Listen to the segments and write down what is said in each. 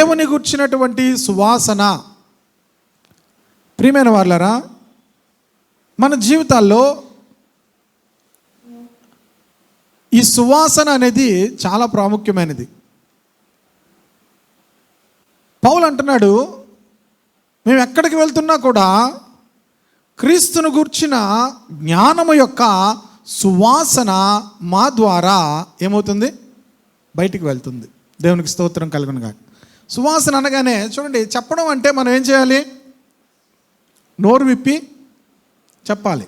దేవుని గుర్చినటువంటి సువాసన. ప్రియమైన వాళ్ళారా, మన జీవితాల్లో ఈ సువాసన అనేది చాలా ప్రాముఖ్యమైనది. పౌలు అంటున్నాడు, మేము ఎక్కడికి వెళ్తున్నా కూడా క్రీస్తును గూర్చిన జ్ఞానము యొక్క సువాసన మా ద్వారా ఏమవుతుంది? బయటికి వెళ్తుంది. దేవునికి స్తోత్రం కలుగును గాక. సువాసన అనగానే చూడండి, చెప్పడం అంటే మనం ఏం చేయాలి? నోరు విప్పి చెప్పాలి.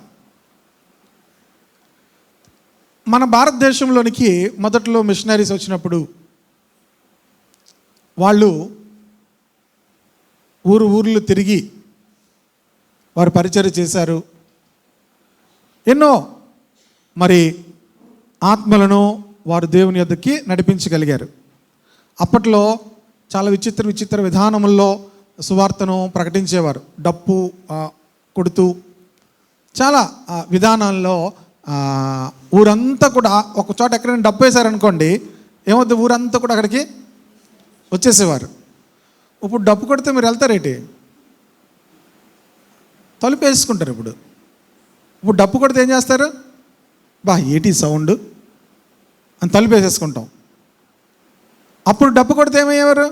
మన భారతదేశంలోనికి మొదట్లో మిషనరీస్ వచ్చినప్పుడు వాళ్ళు ఊర్లు తిరిగి వారు పరిచర్య చేశారు. ఎన్నో మరి ఆత్మలను వారు దేవుని యొద్దకి నడిపించగలిగారు. అప్పట్లో చాలా విచిత్ర విధానముల్లో సువార్తను ప్రకటించేవారు. డప్పు కొడుతూ చాలా విధానాల్లో ఊరంతా కూడా ఒక చోట ఎక్కడైనా డప్పు వేశారనుకోండి, ఏమవుతుంది? ఊరంతా కూడా అక్కడికి వచ్చేసేవారు. ఇప్పుడు డప్పు కొడితే మీరు వెళ్తారేంటి? తలుపు వేసుకుంటారు. ఇప్పుడు డప్పు కొడితే ఏం చేస్తారు? ఏటి సౌండ్ అని తలుపు వేసేసుకుంటాం. అప్పుడు డప్పు కొడితే ఏమయ్యేవారు?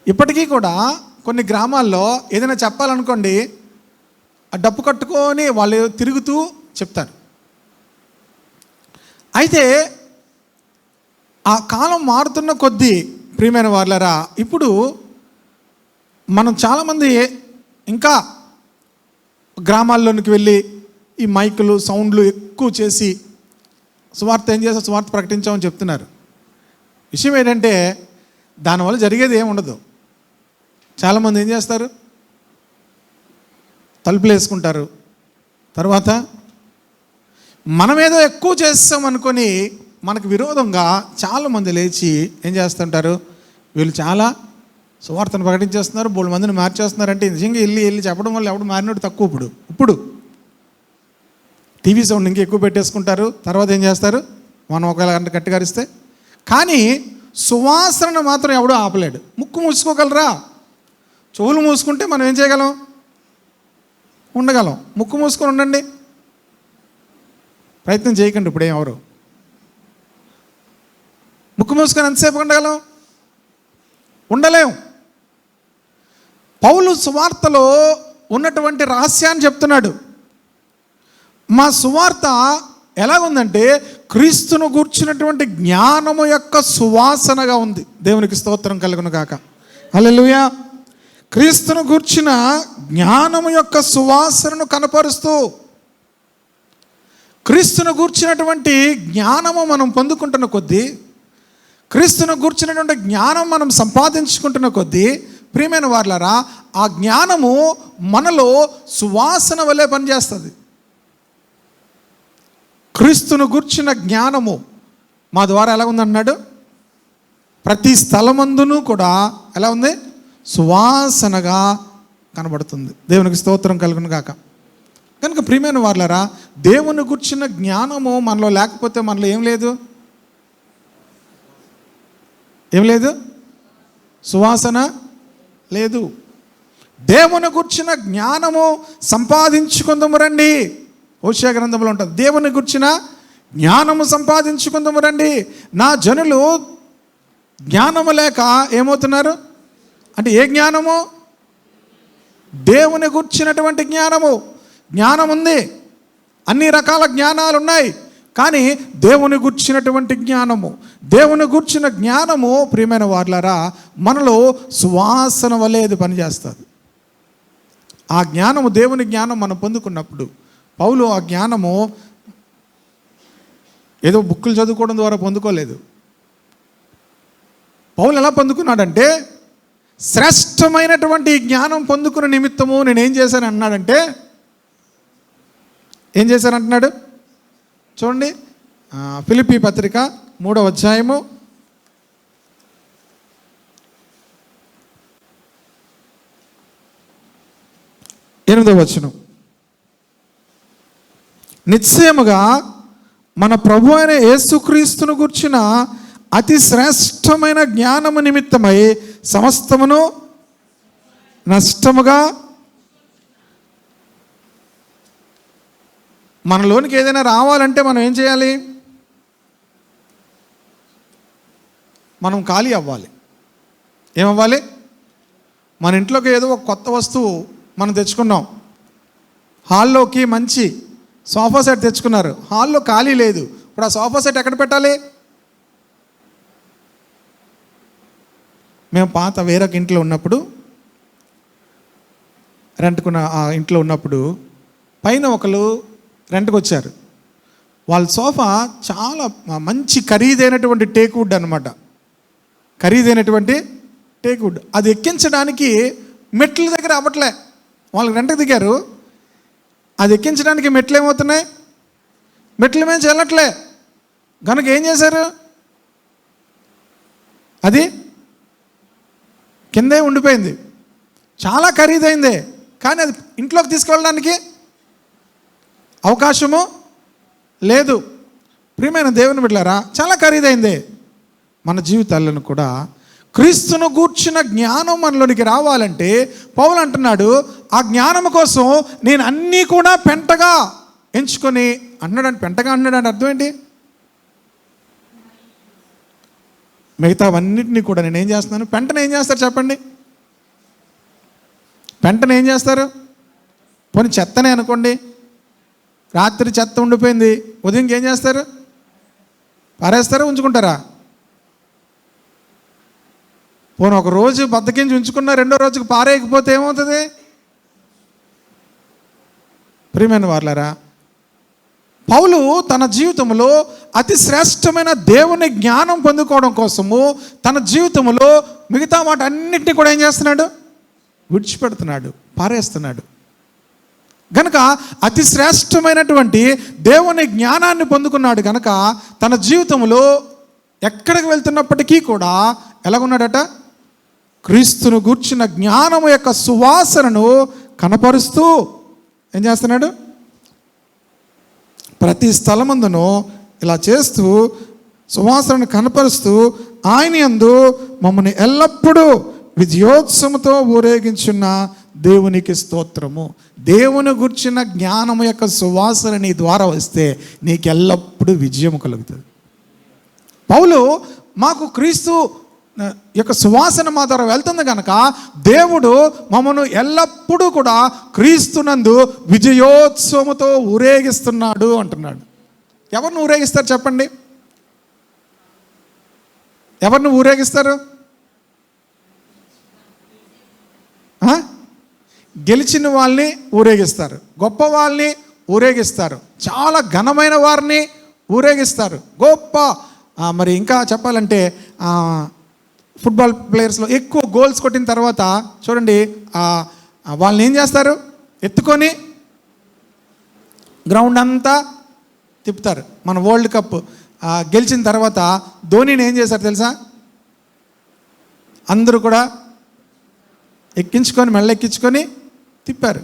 ఇప్పటికీ కూడా కొన్ని గ్రామాల్లో ఏదైనా చెప్పాలనుకోండి, ఆ డప్పు కట్టుకొని వాళ్ళు తిరుగుతూ చెప్తారు. అయితే ఆ కాలం మారుతున్న కొద్దీ ప్రియమైన వాళ్ళరా, ఇప్పుడు మనం చాలామంది ఇంకా గ్రామాల్లోనికి వెళ్ళి ఈ మైకులు సౌండ్లు ఎక్కువ చేసి సువార్త ఏం చేస్తే సువార్త ప్రకటించామని చెప్తున్నారు. విషయం ఏంటంటే దానివల్ల జరిగేది ఏమి ఉండదు. చాలామంది ఏం చేస్తారు? తలుపులు వేసుకుంటారు. తర్వాత మనం ఏదో ఎక్కువ చేస్తాం అనుకొని మనకు విరోధంగా చాలామంది లేచి ఏం చేస్తుంటారు? వీళ్ళు చాలా సువార్తను ప్రకటించేస్తున్నారు, 3 మందిని మార్చేస్తున్నారు. అంటే నిజంగా వెళ్ళి చెప్పడం వల్ల ఎవడు మారినట్టు తక్కువ. ఇప్పుడు టీవీ సౌండ్ ఇంకా ఎక్కువ పెట్టేసుకుంటారు. తర్వాత ఏం చేస్తారు? మనం ఒకవేళ గంట గట్టిగా అరిస్తే. కానీ సువాసనను మాత్రం ఎవడూ ఆపలేడు. ముక్కు మూసుకోగలరా? చెవులు మూసుకుంటే మనం ఏం చేయగలం? ఉండగలం. ముక్కు మూసుకొని ఉండండి, ప్రయత్నం చేయకండి. ఇప్పుడేం ఎవరు ముక్కు మూసుకొని ఎంతసేపు ఉండగలం? ఉండలేం. పౌలు సువార్తలో ఉన్నటువంటి రహస్యాన్ని చెప్తున్నాడు. మా సువార్త ఎలాగుందంటే క్రీస్తును గూర్చినటువంటి జ్ఞానము యొక్క సువాసనగా ఉంది. దేవునికి స్తోత్రం కలుగును గాక. హల్లెలూయా. క్రీస్తును గూర్చిన జ్ఞానము యొక్క సువాసనను కనపరుస్తూ, క్రీస్తును గూర్చినటువంటి జ్ఞానము మనం పొందుకుంటున్న కొద్దీ, క్రీస్తును గూర్చినటువంటి జ్ఞానం మనం సంపాదించుకుంటున్న కొద్దీ ప్రియమైన వారలారా, ఆ జ్ఞానము మనలో సువాసన వలె పనిచేస్తుంది. క్రీస్తును గూర్చిన జ్ఞానము మా ద్వారా ఎలా ఉందన్నాడు? ప్రతి స్థలమందును కూడా ఎలా ఉంది? సువాసనగా కనబడుతుంది. దేవునికి స్తోత్రం కలుగును గాక. కనుక ప్రియమైన వారలారా, దేవుని గూర్చిన జ్ఞానము మనలో లేకపోతే మనలో ఏం లేదు? సువాసన లేదు. దేవుని గూర్చిన జ్ఞానము సంపాదించుకుందాము రండి. హోషేయ గ్రంథంలో ఉంటుంది, దేవుని గూర్చిన జ్ఞానము సంపాదించుకుందాము రండి. నా జనులు జ్ఞానము లేక ఏమవుతున్నారు అంటే, ఏ జ్ఞానము? దేవుని గూర్చినటువంటి జ్ఞానము. జ్ఞానం ఉంది, అన్ని రకాల జ్ఞానాలు ఉన్నాయి. కానీ దేవుని గూర్చినటువంటి జ్ఞానము, దేవుని గూర్చిన జ్ఞానము ప్రియమైన వారలారా మనలో సువాసన వలె అది పనిచేస్తుంది. ఆ జ్ఞానము, దేవుని జ్ఞానం మనం పొందుకున్నప్పుడు, పౌలు ఆ జ్ఞానము ఏదో బుక్కులు చదువుకోవడం ద్వారా పొందుకోలేదు. పౌలు ఎలా పొందుకున్నాడంటే, శ్రేష్టమైనటువంటి జ్ఞానం పొందుకున్న నిమిత్తము నేనేం చేశాను అన్నాడంటే, ఏం చేశానంటున్నాడు చూడండి. ఫిలిప్పీ పత్రిక 3వ అధ్యాయము 8వ వచనం. నిశ్చయముగా మన ప్రభు అయిన యేసుక్రీస్తును గూర్చిన అతి శ్రేష్టమైన జ్ఞానము నిమిత్తమై సమస్తమును నష్టముగా. మనలోనికి ఏదైనా రావాలంటే మనం ఏం చేయాలి? మనం ఖాళీ అవ్వాలి. ఏమవ్వాలి? మన ఇంట్లోకి ఏదో ఒక కొత్త వస్తువు మనం తెచ్చుకున్నాం. హాల్లోకి మంచి సోఫా సెట్ తెచ్చుకున్నారు. హాల్లో ఖాళీ లేదు. ఇప్పుడు ఆ సోఫా సెట్ ఎక్కడ పెట్టాలి? మేము పాత వేరొక ఇంట్లో ఉన్నప్పుడు, రెంట్కున్న ఆ ఇంట్లో ఉన్నప్పుడు పైన ఒకరు రెంట్కి వచ్చారు. వాళ్ళ సోఫా చాలా మంచి ఖరీదైనటువంటి టేక్వుడ్ అనమాట. ఖరీదైనటువంటి టేక్వుడ్. అది ఎక్కించడానికి మెట్ల దగ్గర అవ్వట్లే. వాళ్ళు రెంట్కి దిగారు. అది ఎక్కించడానికి మెట్లు ఏమవుతున్నాయి? మెట్ల మీద చెల్లట్లే. కనుక ఏం చేశారు? అది కిందే ఉండిపోయింది. చాలా ఖరీదైందే, కానీ అది ఇంట్లోకి తీసుకెళ్ళడానికి అవకాశము లేదు. ప్రియమైన దేవుని బిడ్డలారా, చాలా ఖరీదైందే. మన జీవితాలను కూడా క్రీస్తును గూర్చిన జ్ఞానం మనలోనికి రావాలంటే పౌలు అంటున్నాడు, ఆ జ్ఞానం కోసం నేను అన్నీ కూడా పెంటగా ఎంచుకొని అన్నాడు. పెంటగా అన్నాడు అర్థం ఏంటి? మిగతావన్నిటినీ కూడా నేనేం చేస్తున్నాను? పెంటను ఏం చేస్తారు చెప్పండి? పెంటను ఏం చేస్తారు? పోనీ చెత్తనే అనుకోండి. రాత్రి చెత్త ఉండిపోయింది, ఉదయంకి ఏం చేస్తారు? పారేస్తారా, ఉంచుకుంటారా? పోనీ ఒక రోజు బద్దకించి ఉంచుకున్న రెండో రోజుకి పారేయకపోతే ఏమవుతుంది? ప్రియమైన వారలారా, పౌలు తన జీవితంలో అతి శ్రేష్టమైన దేవుని జ్ఞానం పొందుకోవడం కోసము తన జీవితంలో మిగతా మాట అన్నింటినీ కూడా ఏం చేస్తున్నాడు? విడిచిపెడుతున్నాడు, పారేస్తున్నాడు. గనక అతి శ్రేష్టమైనటువంటి దేవుని జ్ఞానాన్ని పొందుకున్నాడు. గనక తన జీవితంలో ఎక్కడికి వెళ్తున్నప్పటికీ కూడా ఎలాగున్నాడట? క్రీస్తును గూర్చిన జ్ఞానము యొక్క సువాసనను కనపరుస్తూ ఏం చేస్తున్నాడు? ప్రతి స్థలమందును ఇలా చేస్తూ సువాసనను కనపరుస్తూ ఆయన యందు మమ్మల్ని ఎల్లప్పుడూ విజయోత్సవంతో ఊరేగించున్న దేవునికి స్తోత్రము. దేవుని గుర్చిన జ్ఞానము యొక్క సువాసన నీ ద్వారా వస్తే నీకు ఎల్లప్పుడూ విజయం కలుగుతుంది. పౌలు మాకు క్రీస్తు యొక్క సువాసన మా ద్వారా వెళ్తుంది కనుక దేవుడు మమ్మను ఎల్లప్పుడూ కూడా క్రీస్తునందు విజయోత్సవముతో ఊరేగిస్తున్నాడు అంటున్నాడు. ఎవరిని ఊరేగిస్తారు చెప్పండి? ఎవరిని ఊరేగిస్తారు? గెలిచిన వాళ్ళని ఊరేగిస్తారు, గొప్ప వాళ్ళని ఊరేగిస్తారు, చాలా ఘనమైన వారిని ఊరేగిస్తారు. గొప్ప మరి ఇంకా చెప్పాలంటే ఫుట్బాల్ ప్లేయర్స్లో ఎక్కువ గోల్స్ కొట్టిన తర్వాత చూడండి, వాళ్ళని ఏం చేస్తారు? ఎత్తుకొని గ్రౌండ్ అంతా తిప్పుతారు. మన వరల్డ్ కప్ గెలిచిన తర్వాత ధోనిని ఏం చేశారు తెలుసా? అందరూ కూడా ఎక్కించుకొని మెళ్ళెక్కించుకొని తిప్పారు.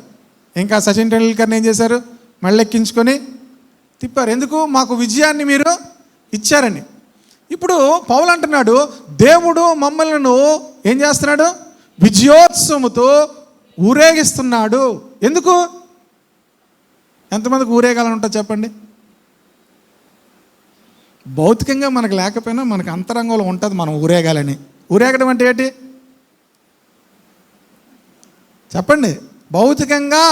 ఇంకా సచిన్ టెండూల్కర్ని ఏం చేశారు? మెళ్ళెక్కించుకొని తిప్పారు. ఎందుకు? మాకు విజయాన్ని మీరు ఇచ్చారని. ఇప్పుడు పౌలు అంటున్నాడు, దేవుడు మమ్మల్ని ఏం చేస్తున్నాడు? విజయోత్సవముతో ఊరేగిస్తున్నాడు. ఎందుకు? ఎంతమందికి ఊరేగాలని ఉంటుంది చెప్పండి? భౌతికంగా మనకు లేకపోయినా మనకు అంతరంగంలో ఉంటుంది మనం ఊరేగాలని. ఊరేగడం అంటే ఏంటి చెప్పండి? భౌతికంగా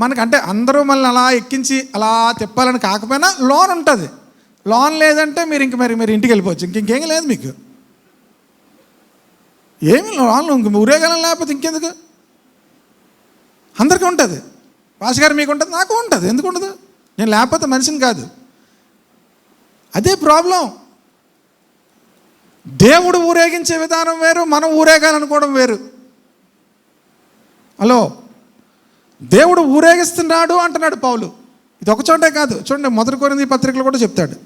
మనకంటే అందరూ మళ్ళీ అలా ఎక్కించి అలా తిప్పాలని కాకపోయినా లోన్ ఉంటుంది. లోన్ లేదంటే మీరు మీరు ఇంటికి వెళ్ళిపోవచ్చు. ఇంకేం లేదు మీకు. ఏమి లోన్ ఊరేగాలని లేకపోతే ఇంకెందుకు? అందరికీ ఉంటుంది. పాస్ గారు మీకు ఉంటుంది, నాకు ఉంటుంది. ఎందుకు ఉండదు? నేను లేకపోతే మనిషిని కాదు. అదే ప్రాబ్లం. దేవుడు ఊరేగించే విధానం వేరు, మనం ఊరేగాలనుకోవడం వేరు. హలో, దేవుడు ఊరేగిస్తున్నాడు అంటున్నాడు పౌలు. ఇది ఒక చోటే కాదు. చూడండి, 1 కొరింథీ పత్రికలు కూడా చెప్తాడు.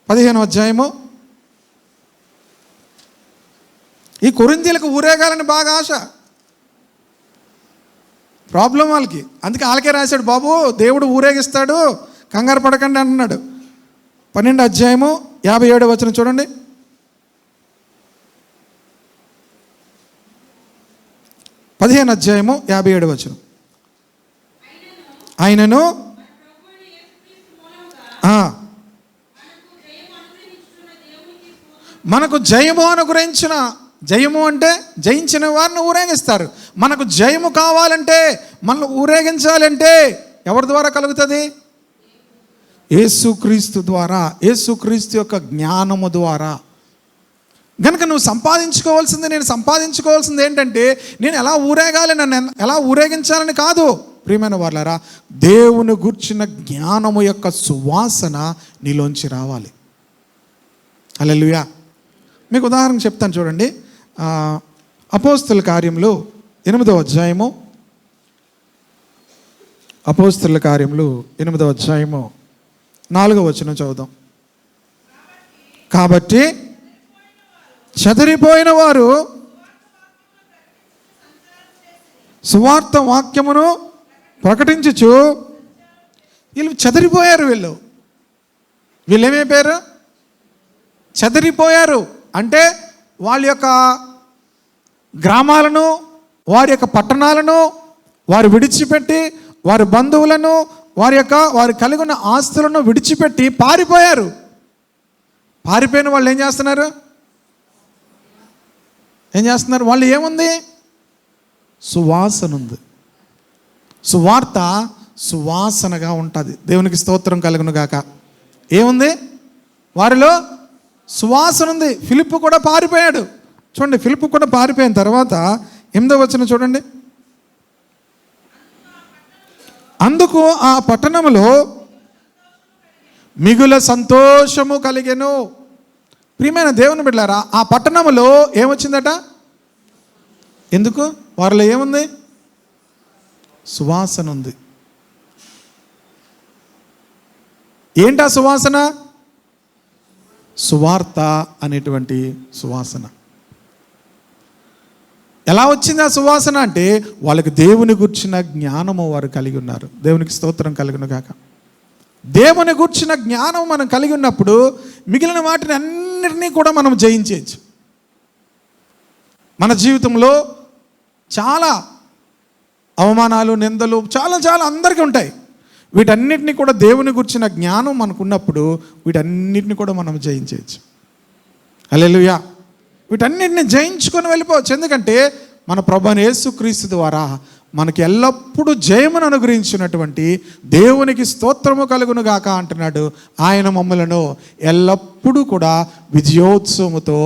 15వ అధ్యాయము. ఈ కొరింథీలకు ఊరేగాలని బాగా ఆశ, ప్రాబ్లం వాళ్ళకి. అందుకే వాళ్ళకే రాశాడు, బాబు దేవుడు ఊరేగిస్తాడు, కంగారు పడకండి అంటున్నాడు. 12వ అధ్యాయము 57వ వచనం చూడండి. 15వ అధ్యాయము 57వ వచనం. ఆయనను మనకు జయము అనుగ్రహించిన, జయము అంటే జయించిన వారిని ఊరేగిస్తారు. మనకు జయము కావాలంటే, మనల్ని ఊరేగించాలంటే ఎవరి ద్వారా కలుగుతుంది? యేసుక్రీస్తు ద్వారా, యేసుక్రీస్తు యొక్క జ్ఞానము ద్వారా. కనుక నువ్వు నేను సంపాదించుకోవాల్సింది ఏంటంటే, నేను ఎలా ఊరేగాలి, నన్ను ఎలా ఊరేగించాలని కాదు ప్రియమైన వాళ్ళారా, దేవుని గూర్చిన జ్ఞానము యొక్క సువాసన నీలోంచి రావాలి. హల్లెలూయా. మీకు ఉదాహరణ చెప్తాను చూడండి. అపోస్తల కార్యములు 8వ అధ్యాయము, అపోస్తల కార్యములు 8వ అధ్యాయము 4వ వచనం చదువుదాం. కాబట్టి చెదిరిపోయిన వారు సువార్త వాక్యమును ప్రకటించుచు, వీళ్ళు చెదిరిపోయారు. వీళ్ళు ఏమైపోయారు? చెదిరిపోయారు. అంటే వాళ్ళ యొక్క గ్రామాలను, వారి యొక్క పట్టణాలను వారు విడిచిపెట్టి, వారి బంధువులను, వారు కలిగి ఉన్న ఆస్తులను విడిచిపెట్టి పారిపోయారు. పారిపోయిన వాళ్ళు ఏం చేస్తున్నారు? వాళ్ళు ఏముంది? సువాసన ఉంది. సువార్త సువాసనగా ఉంటుంది. దేవునికి స్తోత్రం కలుగును గాక. ఏముంది? వారిలో సువాసన ఉంది. ఫిలిప్పు కూడా పారిపోయాడు. చూడండి, ఫిలిప్పు కూడా పారిపోయిన తర్వాత 8వ వచనం చూడండి. అందుకు ఆ పట్టణములో మిగుల సంతోషము కలిగెను. ప్రియమైన దేవుని బిడ్డలారా, ఆ పట్టణములో ఏమొచ్చిందట? ఎందుకు? వారిలో ఏముంది? సువాసన ఉంది. ఏంటా సువాసన? సువార్త అనేటువంటి సువాసన. ఎలా వచ్చింది ఆ సువాసన అంటే, వాళ్ళకి దేవుని గూర్చిన జ్ఞానము వారు కలిగి ఉన్నారు. దేవునికి స్తోత్రం కలుగును గాక. దేవుని గూర్చిన జ్ఞానం మనం కలిగి ఉన్నప్పుడు మిగిలిన వాటిని అన్నిటినీ కూడా మనం జయించవచ్చు. మన జీవితంలో చాలా అవమానాలు, నిందలు చాలా అందరికీ ఉంటాయి. వీటన్నిటిని కూడా దేవుని గురించిన జ్ఞానం మనకున్నప్పుడు వీటన్నిటిని కూడా మనం జయించవచ్చు. హల్లెలూయా. వీటన్నిటిని జయించుకొని వెళ్ళిపోవచ్చు. ఎందుకంటే మన ప్రభువైన యేసుక్రీస్తు ద్వారా మనకి ఎల్లప్పుడూ జయమును అనుగ్రహించినటువంటి దేవునికి స్తోత్రము కలుగును గాక అంటున్నాడు. ఆయన మమ్మలను ఎల్లప్పుడూ కూడా విజయోత్సవముతో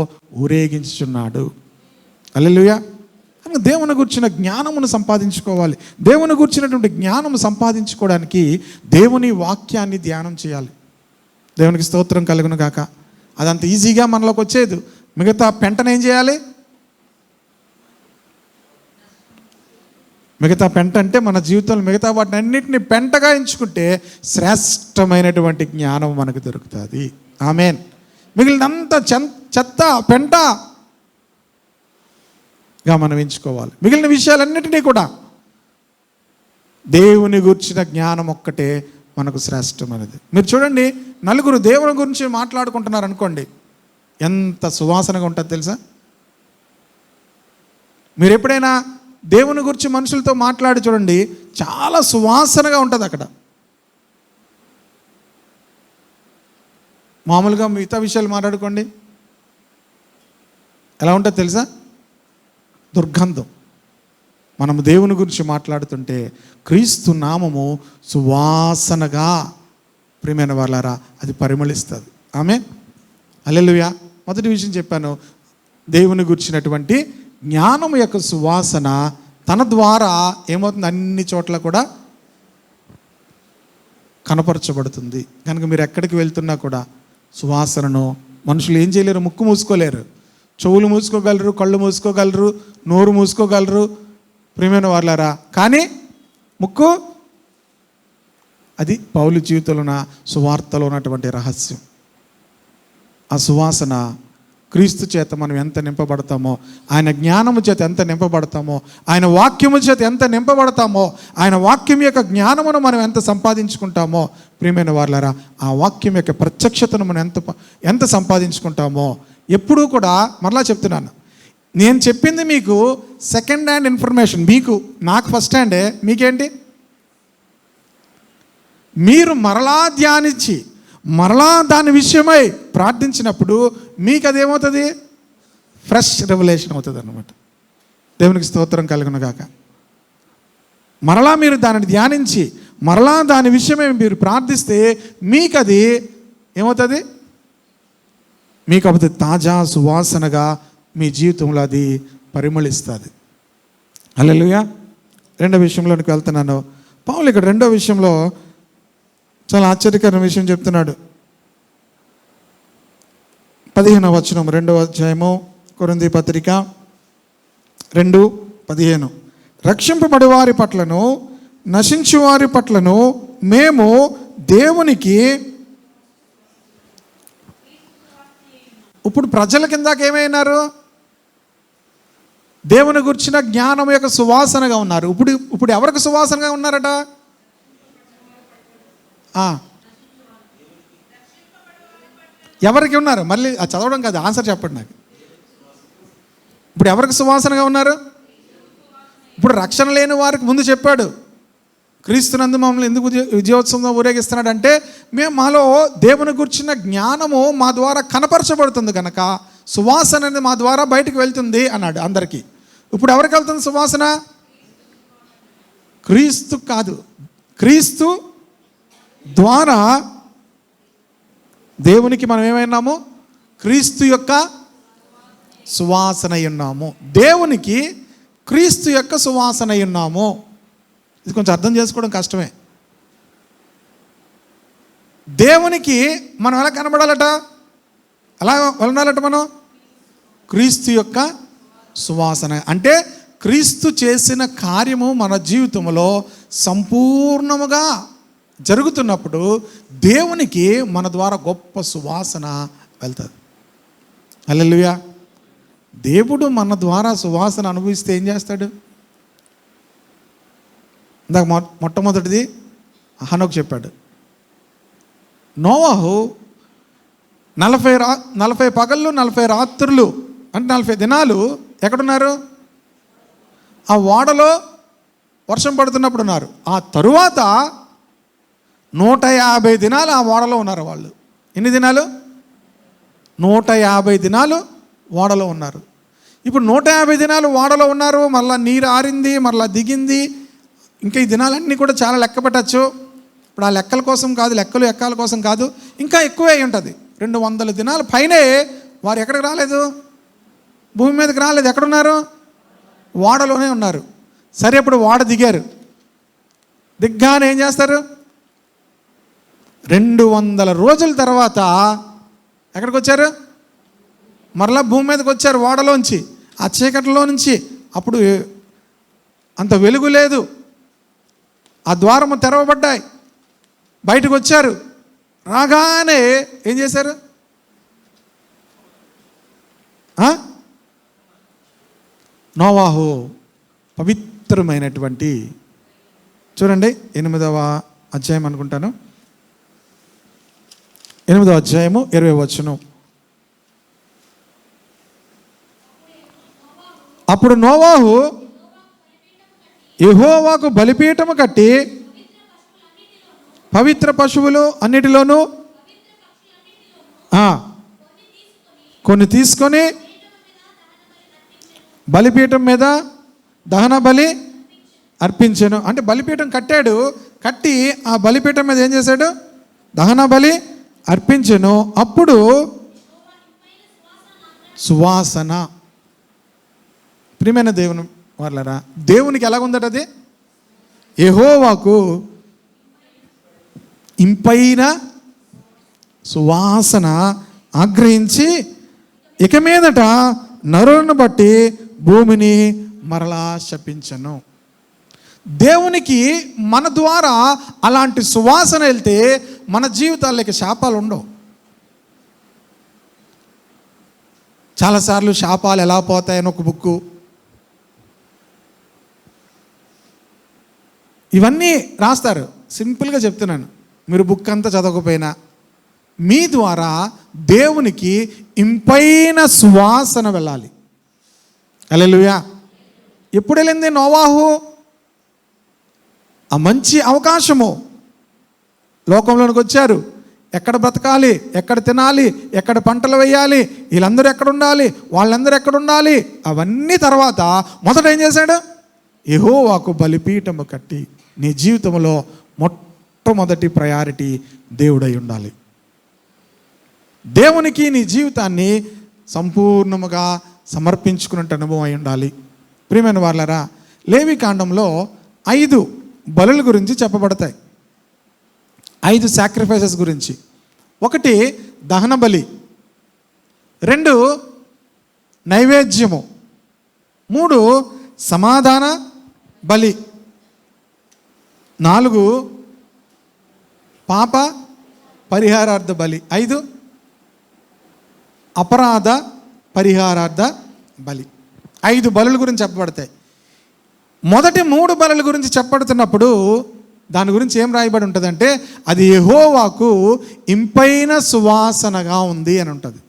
ఊరేగించుచున్నాడు. హల్లెలూయా. దేవుని గురించిన జ్ఞానమును సంపాదించుకోవాలి. దేవుని గురించినటువంటి జ్ఞానము సంపాదించుకోవడానికి దేవుని వాక్యాన్ని ధ్యానం చేయాలి. దేవునికి స్తోత్రం కలుగును గాక. అదంత ఈజీగా మనలోకి వచ్చేది. మిగతా పెంటను ఏం చేయాలి? మిగతా పెంట అంటే మన జీవితంలో మిగతా వాటిని అన్నింటినీ పెంటగా ఎంచుకుంటే శ్రేష్టమైనటువంటి జ్ఞానం మనకు దొరుకుతుంది. ఆమేన్. మిగిలినంత చెత్త పెంటగా మనం ఎంచుకోవాలి. మిగిలిన విషయాలన్నిటినీ కూడా దేవుని గురించిన జ్ఞానం ఒక్కటే మనకు శ్రేష్టమైనది. మీరు చూడండి, నలుగురు దేవుని గురించి మాట్లాడుకుంటున్నారు అనుకోండి, ఎంత సువాసనగా ఉంటుంది తెలుసా? మీరు ఎప్పుడైనా దేవుని గురించి మనుషులతో మాట్లాడి చూడండి, చాలా సువాసనగా ఉంటుంది అక్కడ. మామూలుగా మిగతా విషయాలు మాట్లాడుకోండి, ఎలా ఉంటుంది తెలుసా? దుర్గంధం. మనం దేవుని గురించి మాట్లాడుతుంటే క్రీస్తు నామము సువాసనగా ప్రియమైన వాళ్ళారా అది పరిమళిస్తుంది. ఆమేన్. హల్లెలూయా. మొదటి విషయం చెప్పాను, దేవుని గురించినటువంటి జ్ఞానం యొక్క సువాసన తన ద్వారా ఏమవుతుంది? అన్ని చోట్ల కూడా కనపరచబడుతుంది. కనుక మీరు ఎక్కడికి వెళ్తున్నా కూడా సువాసనను మనుషులు ఏం చేయలేరు, ముక్కు మూసుకోలేరు, చెవులు మూసుకోగలరు, కళ్ళు మూసుకోగలరు, నోరు మూసుకోగలరు ప్రియమైన వాళ్ళారా, కానీ ముక్కు అది పౌలు జీవితంలో ఉన్న సువార్తలో ఉన్నటువంటి రహస్యం. ఆ సువాసన క్రీస్తు చేత మనం ఎంత నింపబడతామో, ఆయన జ్ఞానము చేత ఎంత నింపబడతామో, ఆయన వాక్యము చేత ఎంత నింపబడతామో, ఆయన వాక్యం యొక్క జ్ఞానమును మనం ఎంత సంపాదించుకుంటామో ప్రియమైన వాళ్ళారా, ఆ వాక్యం యొక్క ప్రత్యక్షతను మనం ఎంత సంపాదించుకుంటామో, ఎప్పుడూ కూడా మరలా చెప్తున్నాను, నేను చెప్పింది మీకు సెకండ్ హ్యాండ్ ఇన్ఫర్మేషన్, మీకు నాకు ఫస్ట్ హ్యాండే. మీకేంటి? మీరు మరలా ధ్యానించి మరలా దాని విషయమై ప్రార్థించినప్పుడు మీకు అదేమవుతుంది? ఫ్రెష్ రెవల్యూషన్ అవుతుంది అన్నమాట. దేవునికి స్తోత్రం కలుగును గాక. మరలా మీరు దానిని ధ్యానించి మరలా దాని విషయమై మీరు ప్రార్థిస్తే మీకు అది ఏమవుతుంది? మీకు అవుతుంది తాజా సువాసనగా మీ జీవితంలో అది పరిమళిస్తుంది. హల్లెలూయా. రెండో విషయంలోనికి వెళ్తున్నాను. పౌలు ఇక్కడ రెండో విషయంలో చాలా ఆశ్చర్యకరమైన విషయం చెప్తున్నాడు. 15వ వచనం, 2వ అధ్యాయము కొరింథీ పత్రిక 2:15. రక్షింపబడి వారి పట్లను నశించు వారి పట్లను మేము దేవునికి. ఇప్పుడు ప్రజల కిందాక ఏమైనారు? దేవుని గురించిన జ్ఞానం యొక్క సువాసనగా ఉన్నారు. ఇప్పుడు ఎవరికి సువాసనగా ఉన్నారట? ఎవరికి ఉన్నారు? మళ్ళీ చదవడం కాదు, ఆన్సర్ చెప్పండి నాకు. ఇప్పుడు ఎవరికి సువాసనగా ఉన్నారు? ఇప్పుడు రక్షణ లేని వారికి ముందు చెప్పాడు, క్రీస్తునందు మమ్మల్ని ఎందుకు విజయోత్సవంలో ఊరేగిస్తున్నాడు అంటే, మేము మాలో దేవుని గురించిన జ్ఞానము మా ద్వారా కనపరచబడుతుంది కనుక సువాసన అనేది మా ద్వారా బయటకు వెళ్తుంది అన్నాడు అందరికీ. ఇప్పుడు ఎవరికి వెళ్తుంది సువాసన? క్రీస్తు కాదు, క్రీస్తు ద్వారా దేవునికి మనం ఏమైనాము? క్రీస్తు యొక్క సువాసన ఉన్నాము. దేవునికి క్రీస్తు యొక్క సువాసన ఉన్నాము. ఇది కొంచెం అర్థం చేసుకోవడం కష్టమే. దేవునికి మనం ఎలా కనబడాలట? ఎలా ఉండాలట? మనం క్రీస్తు యొక్క సువాసన అంటే క్రీస్తు చేసిన కార్యము మన జీవితంలో సంపూర్ణముగా జరుగుతున్నప్పుడు దేవునికి మన ద్వారా గొప్ప సువాసన వెళ్తుంది. హల్లెలూయా. దేవుడు మన ద్వారా సువాసన అనుభవిస్తే ఏం చేస్తాడు? ఇందాక మొట్టమొదటిది హనోకు చెప్పాడు. నోవహు 40 పగళ్ళు 40 రాత్రులు అంటే 40 దినాలు ఎక్కడున్నారు? ఆ ఓడలో వర్షం పడుతున్నప్పుడు ఉన్నారు. ఆ తరువాత 150 దినాలు ఆ ఓడలో ఉన్నారు వాళ్ళు. ఎన్ని దినాలు? 150 దినాలు ఓడలో ఉన్నారు. ఇప్పుడు 150 దినాలు ఓడలో ఉన్నారు. మళ్ళీ నీరు ఆరింది, మళ్ళీ దిగింది. ఇంకా ఈ దినాలన్నీ కూడా చాలా లెక్క పెట్టచ్చు. ఇప్పుడు ఆ లెక్కల కోసం కాదు, ఎక్కాల కోసం కాదు, ఇంకా ఎక్కువే ఉంటుంది. 200 దినాల పైనే వారు ఎక్కడికి రాలేదు? భూమి మీదకి రాలేదు. ఎక్కడున్నారు? ఓడలోనే ఉన్నారు. సరే, ఇప్పుడు ఓడ దిగారు. దిగ్గానే ఏం చేస్తారు? 200 రోజుల తర్వాత ఎక్కడికి వచ్చారు? మరలా భూమి మీదకి వచ్చారు ఓడలోంచి, ఆ చీకటిలో నుంచి. అప్పుడు అంత వెలుగు లేదు, ఆ ద్వారము తెరవబడ్డాయి, బయటకు వచ్చారు. రాగానే ఏం చేశారు? నోవాహు పవిత్రమైనటువంటి, చూడండి 8వ అధ్యాయం అనుకుంటాను, 8వ అధ్యాయము 20వ వచనం. అప్పుడు నోవాహు యెహోవాకు బలిపీఠము కట్టి పవిత్ర పశువులు అన్నిటిలోనూ కొన్ని తీసుకొని బలిపీఠం మీద దహన బలి అర్పించెను. అంటే బలిపీఠం కట్టాడు. కట్టి ఆ బలిపీఠం మీద ఏం చేశాడు? దహన బలి అర్పించెను. అప్పుడు సువాసన. ప్రియమైన దేవుని వాళ్ళరా, దేవునికి ఎలాగుందట అది? యెహోవాకు ఇంపైన సువాసన ఆగ్రహించి ఇక మీదట నరులను బట్టి భూమిని మరలా శపించను. దేవునికి మన ద్వారా అలాంటి సువాసన వెళ్తే మన జీవితాల్లోకి శాపాలు ఉండవు. చాలాసార్లు శాపాలు ఎలా పోతాయని ఒక బుక్కు, ఇవన్నీ రాస్తారు. సింపుల్గా చెప్తున్నాను, మీరు బుక్ అంతా చదవకపోయినా మీ ద్వారా దేవునికి ఇంపైన సువాసన వెళ్ళాలి. హల్లెలూయా. ఎప్పుడు వెళ్ళింది నోవాహు? ఆ మంచి అవకాశము. లోకంలోనికి వచ్చారు. ఎక్కడ బ్రతకాలి, ఎక్కడ తినాలి, ఎక్కడ పంటలు వేయాలి, వీళ్ళందరూ ఎక్కడ ఉండాలి, వాళ్ళందరూ ఎక్కడ ఉండాలి, అవన్నీ తర్వాత మొదట ఏం చేశాడు? యెహోవాకు బలిపీఠము కట్టి నీ జీవితంలో మొట్టమొదటి ప్రయారిటీ దేవుడై ఉండాలి. దేవునికి నీ జీవితాన్ని సంపూర్ణముగా సమర్పించుకున్నట్టు అనుభవం అయి ఉండాలి. ప్రియమైన వాళ్ళారా, లేవికాండంలో 5 బలుల గురించి చెప్పబడతాయి. 5 సాక్రిఫైసెస్ గురించి. 1 దహన బలి, 2 నైవేద్యము, 3 సమాధాన బలి, 4 పాప పరిహారార్థ బలి, 5 అపరాధ పరిహారార్థ బలి. 5 బలుల గురించి చెప్పబడతాయి. మొదటి 3 బలుల గురించి చెప్పబడుతున్నప్పుడు దాని గురించి ఏం రాయబడి ఉంటుందంటే, అది యెహోవాకు ఇంపైన సువాసనగా ఉంది అని ఉంటుంది.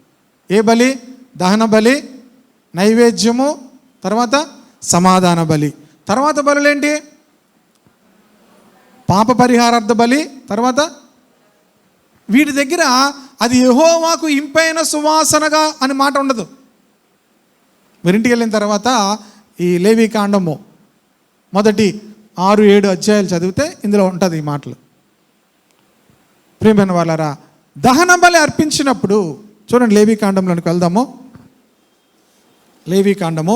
ఏ బలి? దహన బలి, నైవేద్యము, తర్వాత సమాధాన బలి. తర్వాత బలులేంటి? పాప పరిహారార్థ బలి. తర్వాత వీటి దగ్గర అది యెహోవాకు ఇంపైన సువాసనగా అని మాట ఉండదు. మీరింటికి వెళ్ళిన తర్వాత ఈ లేవికాండము మొదటి 6-7 అధ్యాయాలు చదివితే ఇందులో ఉంటుంది ఈ మాటలు. ప్రియమైన వాళ్ళారా, దహన బలి అర్పించినప్పుడు చూడండి, లేవికాండంలోనికి వెళ్దాము. లేవికాండము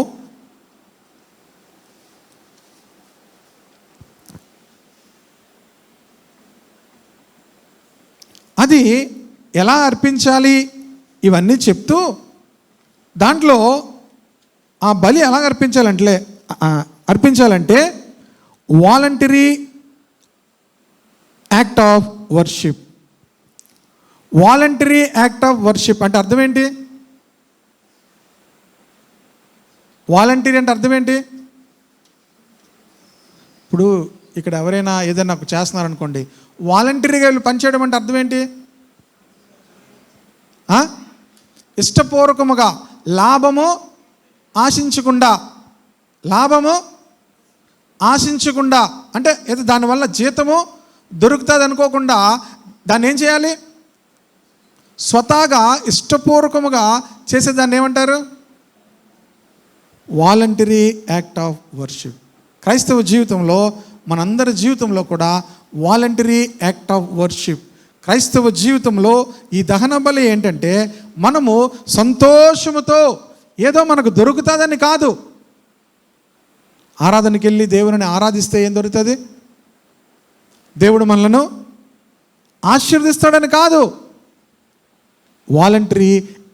10 ఎలా అర్పించాలి ఇవన్నీ చెప్తూ దాంట్లో ఆ బలి ఎలా అర్పించాలంటే voluntary act of worship. Voluntary act of worship అంటే అర్థం ఏంటి? వాలంటరీ అంటే అర్థం ఏంటి? ఇప్పుడు ఇక్కడ ఎవరైనా ఏదైనా నాకు చేస్తున్నారనుకోండి, వాలంటరీగా వీళ్ళు పనిచేయడం అంటే అర్థం ఏంటి? ఇష్టపూర్వకముగా, లాభము ఆశించకుండా అంటే ఏదో దానివల్ల జీతము దొరుకుతుంది అనుకోకుండా దాన్ని ఏం చేయాలి? స్వతహాగా ఇష్టపూర్వకముగా చేసేదాన్ని ఏమంటారు? Voluntary act of worship. క్రైస్తవ జీవితంలో, మనందరి జీవితంలో కూడా వాలంటరీ యాక్ట్ ఆఫ్ వర్షిప్. క్రైస్తవ జీవితంలో ఈ దహన బలి ఏంటంటే, మనము సంతోషముతో ఏదో మనకు దొరుకుతుందని కాదు. ఆరాధనకి వెళ్ళి దేవుని ఆరాధిస్తే ఏం దొరుకుతుంది? దేవుడు మనలను ఆశీర్వదిస్తాడని కాదు. వాలంటరీ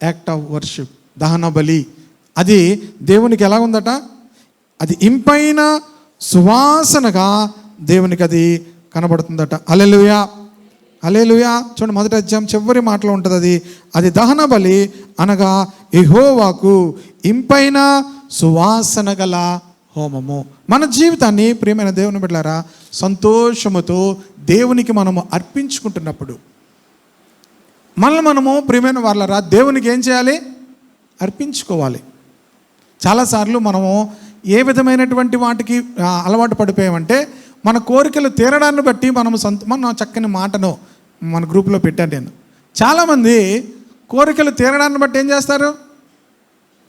యాక్ట్ ఆఫ్ వర్షిప్, దహన బలి, అది దేవునికి ఎలా ఉందట? అది ఇంపైన సువాసనగా దేవునికి అది కనబడుతుందట. హల్లెలూయా, హల్లెలూయా. చూడండి, మొదటి అధ్యాయం చివరి మాటలో ఉంటుంది అది దహన బలి అనగా యెహోవాకు ఇంపైన సువాసన గల హోమము. మన జీవితాన్ని ప్రియమైన దేవుని బిడ్డలారా సంతోషముతో దేవునికి మనము అర్పించుకుంటున్నప్పుడు మనము ప్రియమైన వాళ్ళరా దేవునికి ఏం చేయాలి? అర్పించుకోవాలి. చాలాసార్లు మనము ఏ విధమైనటువంటి వాటికి అలవాటు పడిపోయామంటే, మన కోరికలు తీరడాన్ని బట్టి మన చక్కని మాటను మన గ్రూప్లో పెట్టాను నేను. చాలామంది కోరికలు తీరడాన్ని బట్టి ఏం చేస్తారు?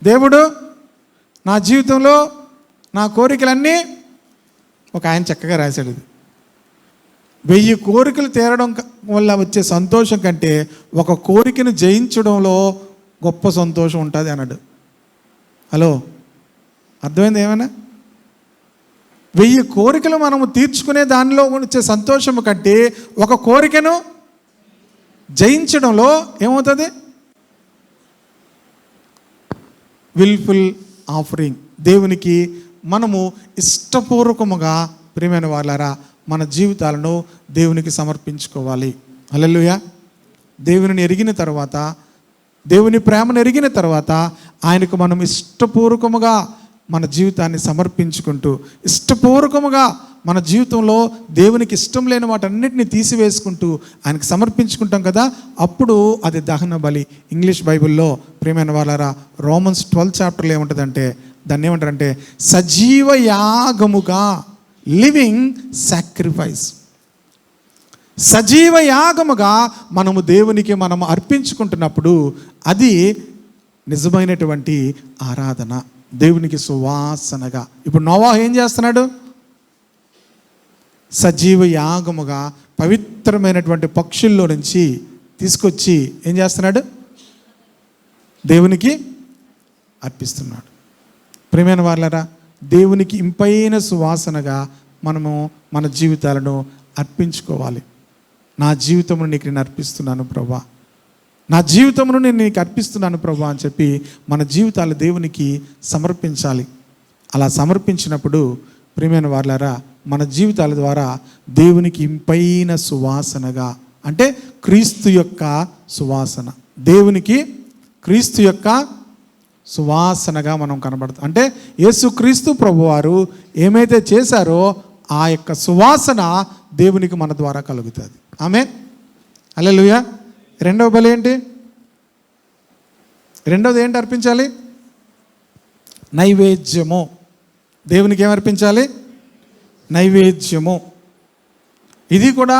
దేవుడు నా జీవితంలో నా కోరికలన్నీ, ఒక ఆయన చక్కగా రాశాడు, 1000 కోరికలు తీరడం వల్ల వచ్చే సంతోషం కంటే ఒక కోరికను జయించడంలో గొప్ప సంతోషం ఉంటుంది అన్నాడు. హలో, అర్థమైంది ఏమైనా? 1000 కోరికలు మనము తీర్చుకునే దానిలో వచ్చే సంతోషము కంటే ఒక కోరికను జయించడంలో ఏమవుతుంది? Wilful offering. దేవునికి మనము ఇష్టపూర్వకముగా ప్రియమైన వాళ్ళారా మన జీవితాలను దేవునికి సమర్పించుకోవాలి. హల్లెలూయా. దేవుని ఎరిగిన తర్వాత, దేవుని ప్రేమను ఎరిగిన తర్వాత ఆయనకు మనం ఇష్టపూర్వకముగా మన జీవితాన్ని సమర్పించుకుంటూ, ఇష్టపూర్వకముగా మన జీవితంలో దేవునికి ఇష్టం లేని వాటన్నిటిని తీసివేసుకుంటూ ఆయనకు సమర్పించుకుంటాం కదా, అప్పుడు అది దహన బలి. ఇంగ్లీష్ బైబిల్లో ప్రియమైన వాళ్ళారా రోమన్స్ 12 చాప్టర్లో ఏముంటుందంటే దాన్ని ఏమంటారంటే సజీవ యాగముగా, లివింగ్ సాక్రిఫైస్. సజీవ యాగముగా మనము దేవునికి మనం అర్పించుకుంటున్నప్పుడు అది నిజమైనటువంటి ఆరాధన, దేవునికి సువాసనగా. ఇప్పుడు నోవాహు ఏం చేస్తున్నాడు? సజీవ యాగముగా పవిత్రమైనటువంటి పక్షుల్లో నుంచి తీసుకొచ్చి ఏం చేస్తున్నాడు? దేవునికి అర్పిస్తున్నాడు. ప్రియమైన వాళ్ళారా, దేవునికి ఇంపైన సువాసనగా మనము మన జీవితాలను అర్పించుకోవాలి. నా జీవితమును నీకు నేను అర్పిస్తున్నాను ప్రభా, నా జీవితమును నేను నీకు అర్పిస్తున్నాను ప్రభా అని చెప్పి మన జీవితాలు దేవునికి సమర్పించాలి. అలా సమర్పించినప్పుడు ప్రియమైన వాళ్ళారా, మన జీవితాల ద్వారా దేవునికి ఇంపైన సువాసనగా, అంటే క్రీస్తు యొక్క సువాసన, దేవునికి క్రీస్తు యొక్క సువాసనగా మనం కనబడతాం. అంటే యేసుక్రీస్తు ప్రభువారు ఏమైతే చేశారో ఆ యొక్క సువాసన దేవునికి మన ద్వారా కలుగుతుంది. ఆమేన్, హల్లెలూయా. రెండవ బలి ఏంటి? రెండవది ఏంటి అర్పించాలి? నైవేద్యము. దేవునికి ఏం అర్పించాలి? నైవేద్యము. ఇది కూడా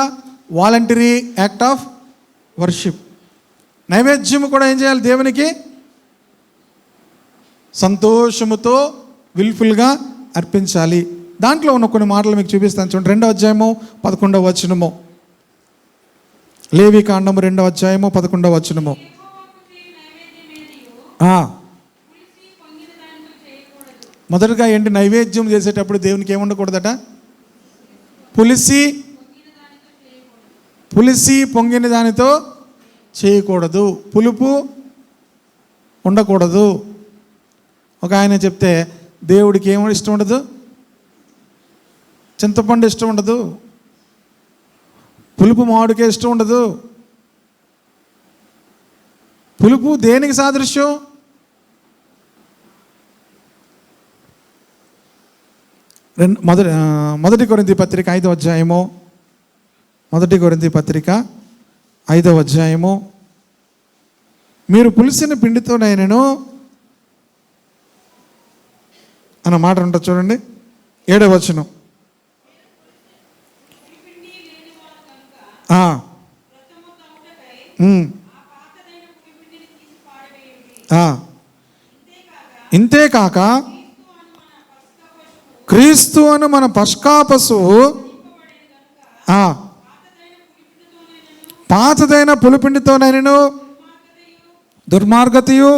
వాలంటరీ యాక్ట్ ఆఫ్ వర్షిప్. నైవేద్యము కూడా ఏం చేయాలి? దేవునికి సంతోషముతో విల్ఫుల్గా అర్పించాలి. దాంట్లో ఉన్న కొన్ని మాటలు మీకు చూపిస్తాను చూడండి. 2వ అధ్యాయము 11వ వచనము, లేవి కాండము 2వ అధ్యాయము 11వ వచనము. మొదటగా ఏంటి? నైవేద్యం చేసేటప్పుడు దేవునికి ఏముండకూడదట? పులిసి పొంగిన దానితో చేయకూడదు, పులుపు ఉండకూడదు. ఒక ఆయన చెప్తే దేవుడికి ఏమో ఇష్టం ఉండదు, చింతపండు ఇష్టం ఉండదు, పులుపు మామిడికే ఇష్టం ఉండదు. పులుపు దేనికి సాదృశ్యం? మొదటి కొరింథీ పత్రిక 5వ అధ్యాయము, మొదటి కొరింథీ పత్రిక 5వ అధ్యాయము, మీరు పులిసిన పిండితోనైనను అన్న మాట ఉంటుంది చూడండి. 7వ వచనం. ఇంతేకాక క్రీస్తు అను మన పస్కా పశువు పాతదైన పులిపిండితోనైనను దుర్మార్గతయు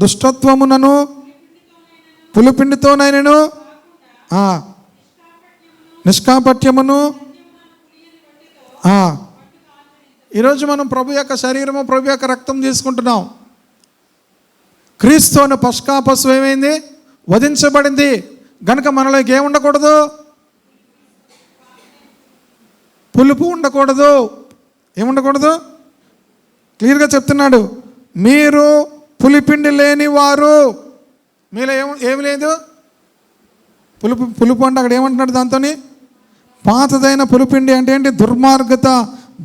దుష్టత్వమునను పులిపిండితోనైనను నిష్కాపట్యమును. ఈరోజు మనం ప్రభు యొక్క శరీరము, ప్రభు యొక్క రక్తం తీసుకుంటున్నాం. క్రీస్తు అనే పస్కా పశువు ఏమైంది? వధించబడింది. గనుక మనలోకి ఏముండకూడదు? పులుపు ఉండకూడదు. ఏముండకూడదు? క్లియర్గా చెప్తున్నాడు, మీరు పులిపిండి లేని వారు. మీలో ఏమి లేదు? పులుపు అంటే అక్కడ ఏమంటున్నాడు? దాంతో పాతదైన పులిపిండి అంటే ఏంటి? దుర్మార్గత,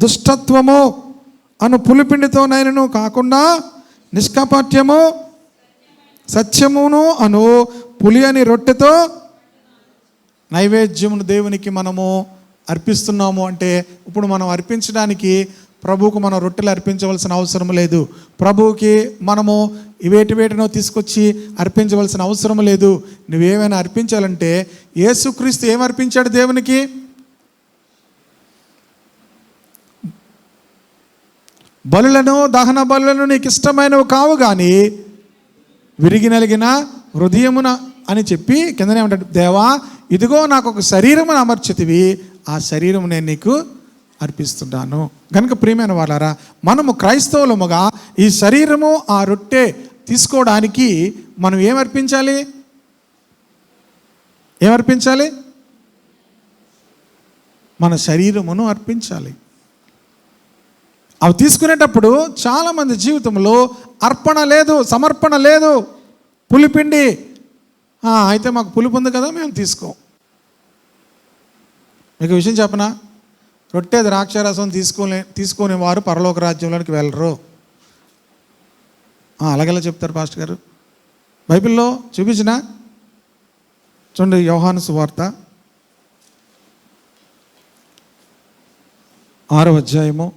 దుష్టత్వము అను పులిపిండితోనైనను కాకుండా నిష్కాపట్యము, సత్యమును అను పులియని రొట్టెతో నైవేద్యమును దేవునికి మనము అర్పిస్తున్నాము. అంటే ఇప్పుడు మనం అర్పించడానికి ప్రభువుకు మనం రొట్టెలు అర్పించవలసిన అవసరం లేదు. ప్రభువుకి మనము వేటినో తీసుకొచ్చి అర్పించవలసిన అవసరం లేదు. నువ్వేమైనా అర్పించాలంటే యేసుక్రీస్తు ఏం అర్పించాడు దేవునికి? బలులను, దహన బలులను నీకు ఇష్టమైనవి కావు కానీ విరిగి నలిగిన హృదయమున అని చెప్పి కిందనే ఉంటాడు, దేవా ఇదిగో నాకు ఒక శరీరమును అమర్చితివి, ఆ శరీరము నేను నీకు అర్పిస్తున్నాను. కనుక ప్రియమైన వాళ్ళారా, మనము క్రైస్తవులముగా ఈ శరీరము, ఆ రొట్టె తీసుకోవడానికి మనం ఏమర్పించాలి? ఏమర్పించాలి? మన శరీరమును అర్పించాలి. అవి తీసుకునేటప్పుడు చాలామంది జీవితంలో అర్పణ లేదు, సమర్పణ లేదు. పులిపిండి అయితే మాకు పులుపు ఉంది కదా, మేము తీసుకోం. మీకు విషయం చెప్పనా? రొట్టె ద్రాక్షారసం తీసుకునే వారు పరలోక రాజ్యంలోనికి వెళ్ళరు. అలాగెలా చెప్తారు పాస్టర్ గారు? బైబిల్లో చూపించిన చూడండి, యోహాను సువార్త 6వ అధ్యాయము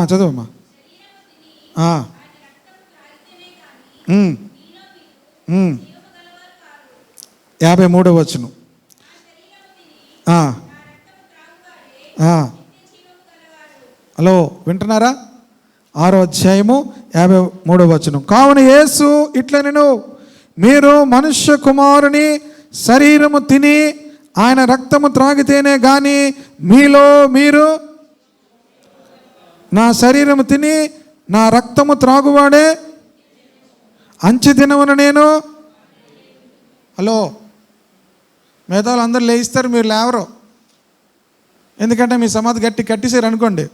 'చదవమ్మా. 53వ వచనం. హలో, వింటున్నారా? 6వ అధ్యాయము 53వ వచనం. కావున యేసు ఇట్లనెను, మీరు మనుష్య కుమారుని శరీరము తిని ఆయన రక్తము త్రాగితేనే గాని మీలో మీరు, నా శరీరము తిని నా రక్తము త్రాగువాడే అంచె దినమున నేను. హలో, మిగతా వాళ్ళు అందరూ లేయిస్తారు, మీరు లేవరు. ఎందుకంటే మీ సమాధి కట్టేసారు అనుకోండి,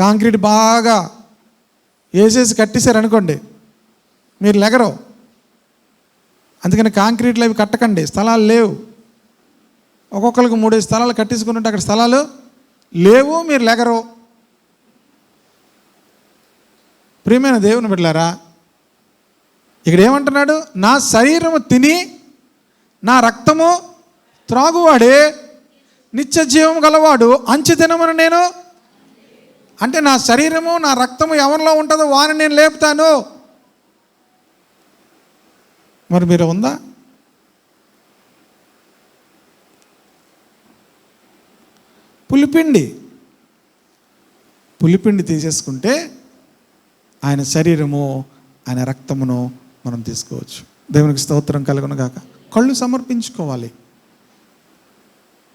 కాంక్రీట్ బాగా వేసేసి కట్టేశారు అనుకోండి, మీరు లెగరు. అందుకని కాంక్రీట్లు అవి కట్టకండి, స్థలాలు లేవు. ఒక్కొక్కరికి 3 స్థలాలు కట్టేసుకుని ఉంటే అక్కడ స్థలాలు లేవు, మీరు లెగరు. ప్రియమైన దేవుని బిడ్డలారా, ఇక్కడ ఏమంటున్నాడు? నా శరీరము తిని నా రక్తము త్రాగువాడే నిత్య జీవం గలవాడు అంచె దినమున నేను. అంటే నా శరీరము నా రక్తము ఎవరిలో ఉంటుందో వారిని నేను లేపుతాను. మరి మీరు ఉందా? పులిపిండి తీసేసుకుంటే ఆయన శరీరము ఆయన రక్తమును మనం తీసుకోవచ్చు. దేవునికి స్తోత్రం కలుగును గాక. కళ్ళు సమర్పించుకోవాలి.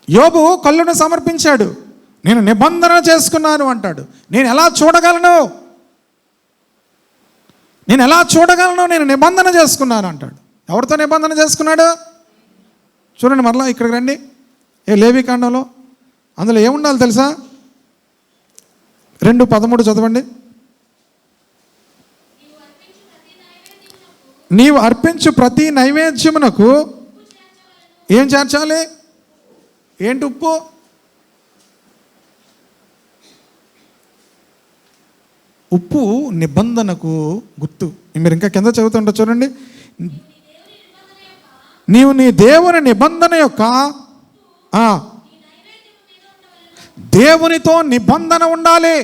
యోబు కళ్ళును సమర్పించాడు. నేను నిబంధన చేసుకున్నాను అంటాడు. నేను ఎలా చూడగలను, నేను నిబంధన చేసుకున్నాను అంటాడు. ఎవరితో నిబంధన చేసుకున్నాడు? చూడండి, మరలా ఇక్కడికి రండి. లేవికాండంలో అందులో ఏముండాలి తెలుసా? 2:13 చదవండి. నీవు అర్పించు ప్రతి నైవేద్యమునకు ఏం చేర్చాలి? ఏంటి? ఉప్పు. ఉప్పు నిబంధనకు గుర్తు. మీరు ఇంకా కింద చదువుతుంటా చూడండి. నీవు నీ దేవుని నిబంధన యొక్క దేవునితో నిబంధన ఉండాలి.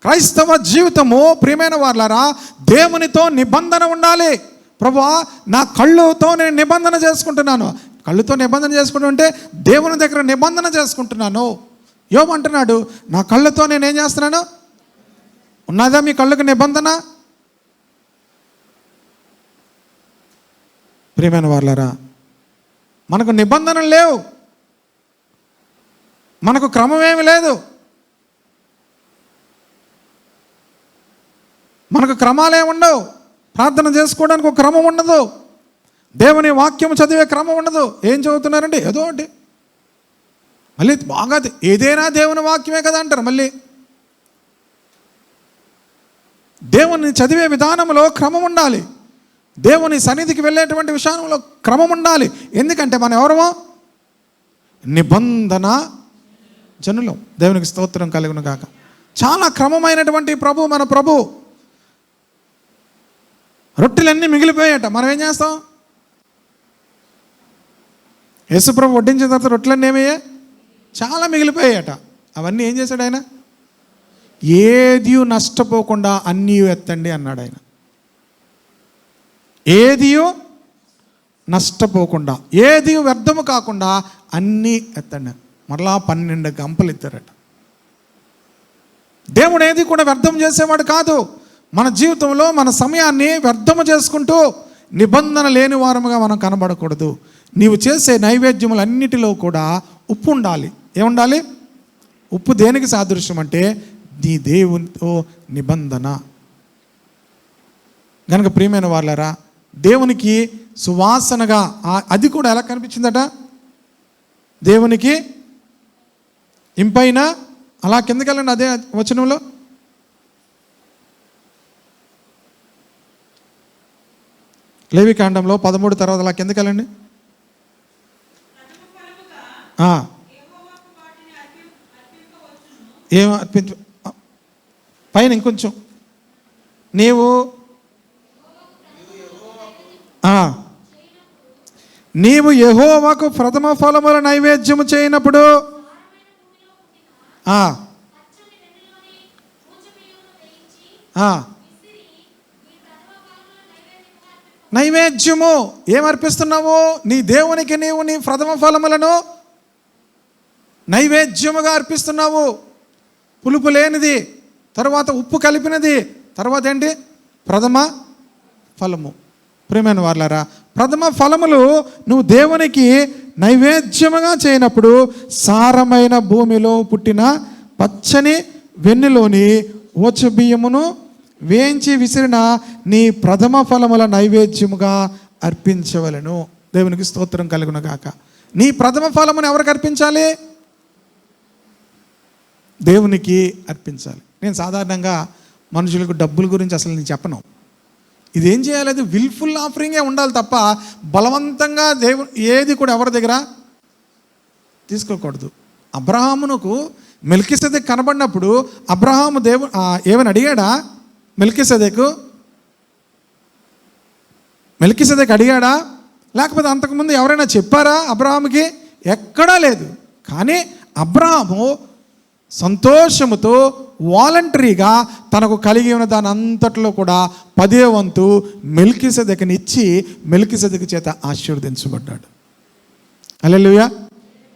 క్రైస్తవ జీవితము ప్రియమైన వారలారా, దేవునితో నిబంధన ఉండాలి. ప్రభువా, నా కళ్ళుతో నేను నిబంధన చేసుకుంటున్నాను. కళ్ళుతో నిబంధన చేసుకుంటుంటే దేవుని దగ్గర నిబంధన చేసుకుంటున్నాను. యోబు అంటున్నాడు, నా కళ్ళతో నేనేం చేస్తున్నాను? ఉన్నదా మీ కళ్ళకు నిబంధన? ప్రియమైన వారలారా, మనకు నిబంధనలు లేవు, మనకు క్రమం ఏమి లేదు, మనకు క్రమాలే ఉండవు. ప్రార్థన చేసుకోవడానికి ఒక క్రమం ఉండదు, దేవుని వాక్యం చదివే క్రమం ఉండదు. ఏం చదువుతున్నారండి? ఏదో ఒకటి. మళ్ళీ బాగా ఏదైనా దేవుని వాక్యమే కదా అంటారు. మళ్ళీ దేవుని చదివే విధానంలో క్రమం ఉండాలి. దేవుని సన్నిధికి వెళ్ళేటువంటి విషయంలో క్రమం ఉండాలి. ఎందుకంటే మనం ఎవరమో? నిబంధన జనులం. దేవునికి స్తోత్రం కలుగును గాక. చాలా క్రమమైనటువంటి ప్రభు మన ప్రభు. రొట్టెలన్నీ మిగిలిపోయాట, మనం ఏం చేస్తాం? యేసుప్రభు వడ్డించిన తర్వాత రొట్టెలన్నీ ఏమయ్యాయి? చాలా మిగిలిపోయాట. అవన్నీ ఏం చేశాడు ఆయన? ఏది నష్టపోకుండా అన్నీ ఎత్తండి అన్నాడు ఆయన. ఏది నష్టపోకుండా, ఏది వ్యర్థము కాకుండా అన్నీ ఎత్తండి. మరలా 12 గంపలు ఎత్తారట. దేవుడు ఏది కూడా వ్యర్థం చేసేవాడు కాదు. మన జీవితంలో మన సమయాన్ని వ్యర్థము చేసుకుంటూ నిబంధన లేని వారముగా మనం కనబడకూడదు. నీవు చేసే నైవేద్యములన్నిటిలో కూడా ఉప్పు ఉండాలి. ఏముండాలి? ఉప్పు దేనికి సాదృశ్యం అంటే నీ దేవునితో నిబంధన. కనుక ప్రియమైన వాళ్ళారా, దేవునికి సువాసనగా అది కూడా ఎలా కనిపించిందట? దేవునికి ఇంపైన. అలా కిందకెళ్ళండి, అదే వచనంలో లేవికాండంలో 13 తర్వాత అలా కిందకెళ్ళండి. ఏం అర్పించ పైన ఇంకొంచెం నీవు యెహోవాకు ప్రథమ ఫలముల నైవేద్యము చేయనప్పుడు నైవేద్యము ఏమర్పిస్తున్నావు? నీ దేవునికి నీవు నీ ప్రథమ ఫలములను నైవేద్యముగా అర్పిస్తున్నావు. పులుపు లేనిది, తర్వాత ఉప్పు కలిపినది, తర్వాత ఏంటి? ప్రథమ ఫలము. ప్రియమైన వారలారా, ప్రథమ ఫలములు నువ్వు దేవునికి నైవేద్యముగా చేయనప్పుడు సారమైన భూమిలో పుట్టిన పచ్చని వెన్నులోని ఓచబియ్యమును వేయించి విసిరిన నీ ప్రథమ ఫలముల నైవేద్యముగా అర్పించవలెను. దేవునికి స్తోత్రం కలుగును గాక. నీ ప్రథమ ఫలమును ఎవరికి అర్పించాలి? దేవునికి అర్పించాలి. నేను సాధారణంగా మనుషులకు డబ్బుల గురించి అసలు నేను చెప్పను. ఇదేం చేయాలి? అది విల్ఫుల్ ఆఫరింగే ఉండాలి తప్ప బలవంతంగా ఏది కూడా ఎవరి దగ్గర తీసుకోకూడదు. అబ్రహామునకు మెల్కీసెదెకు కనబడినప్పుడు అబ్రహాము ఏమని అడిగాడా? మెల్కీసెదెకు అడిగాడా? లేకపోతే అంతకుముందు ఎవరైనా చెప్పారా అబ్రహాముకి? ఎక్కడా లేదు. కానీ అబ్రహాము సంతోషముతో వాలంటరీగా తనకు కలిగి ఉన్న దాని అంతట్లో కూడా 10వ వంతు మెల్కీసెదెకుని ఇచ్చి మెల్కీసెదెకు చేత ఆశీర్వదించబడ్డాడు. హల్లెలూయా.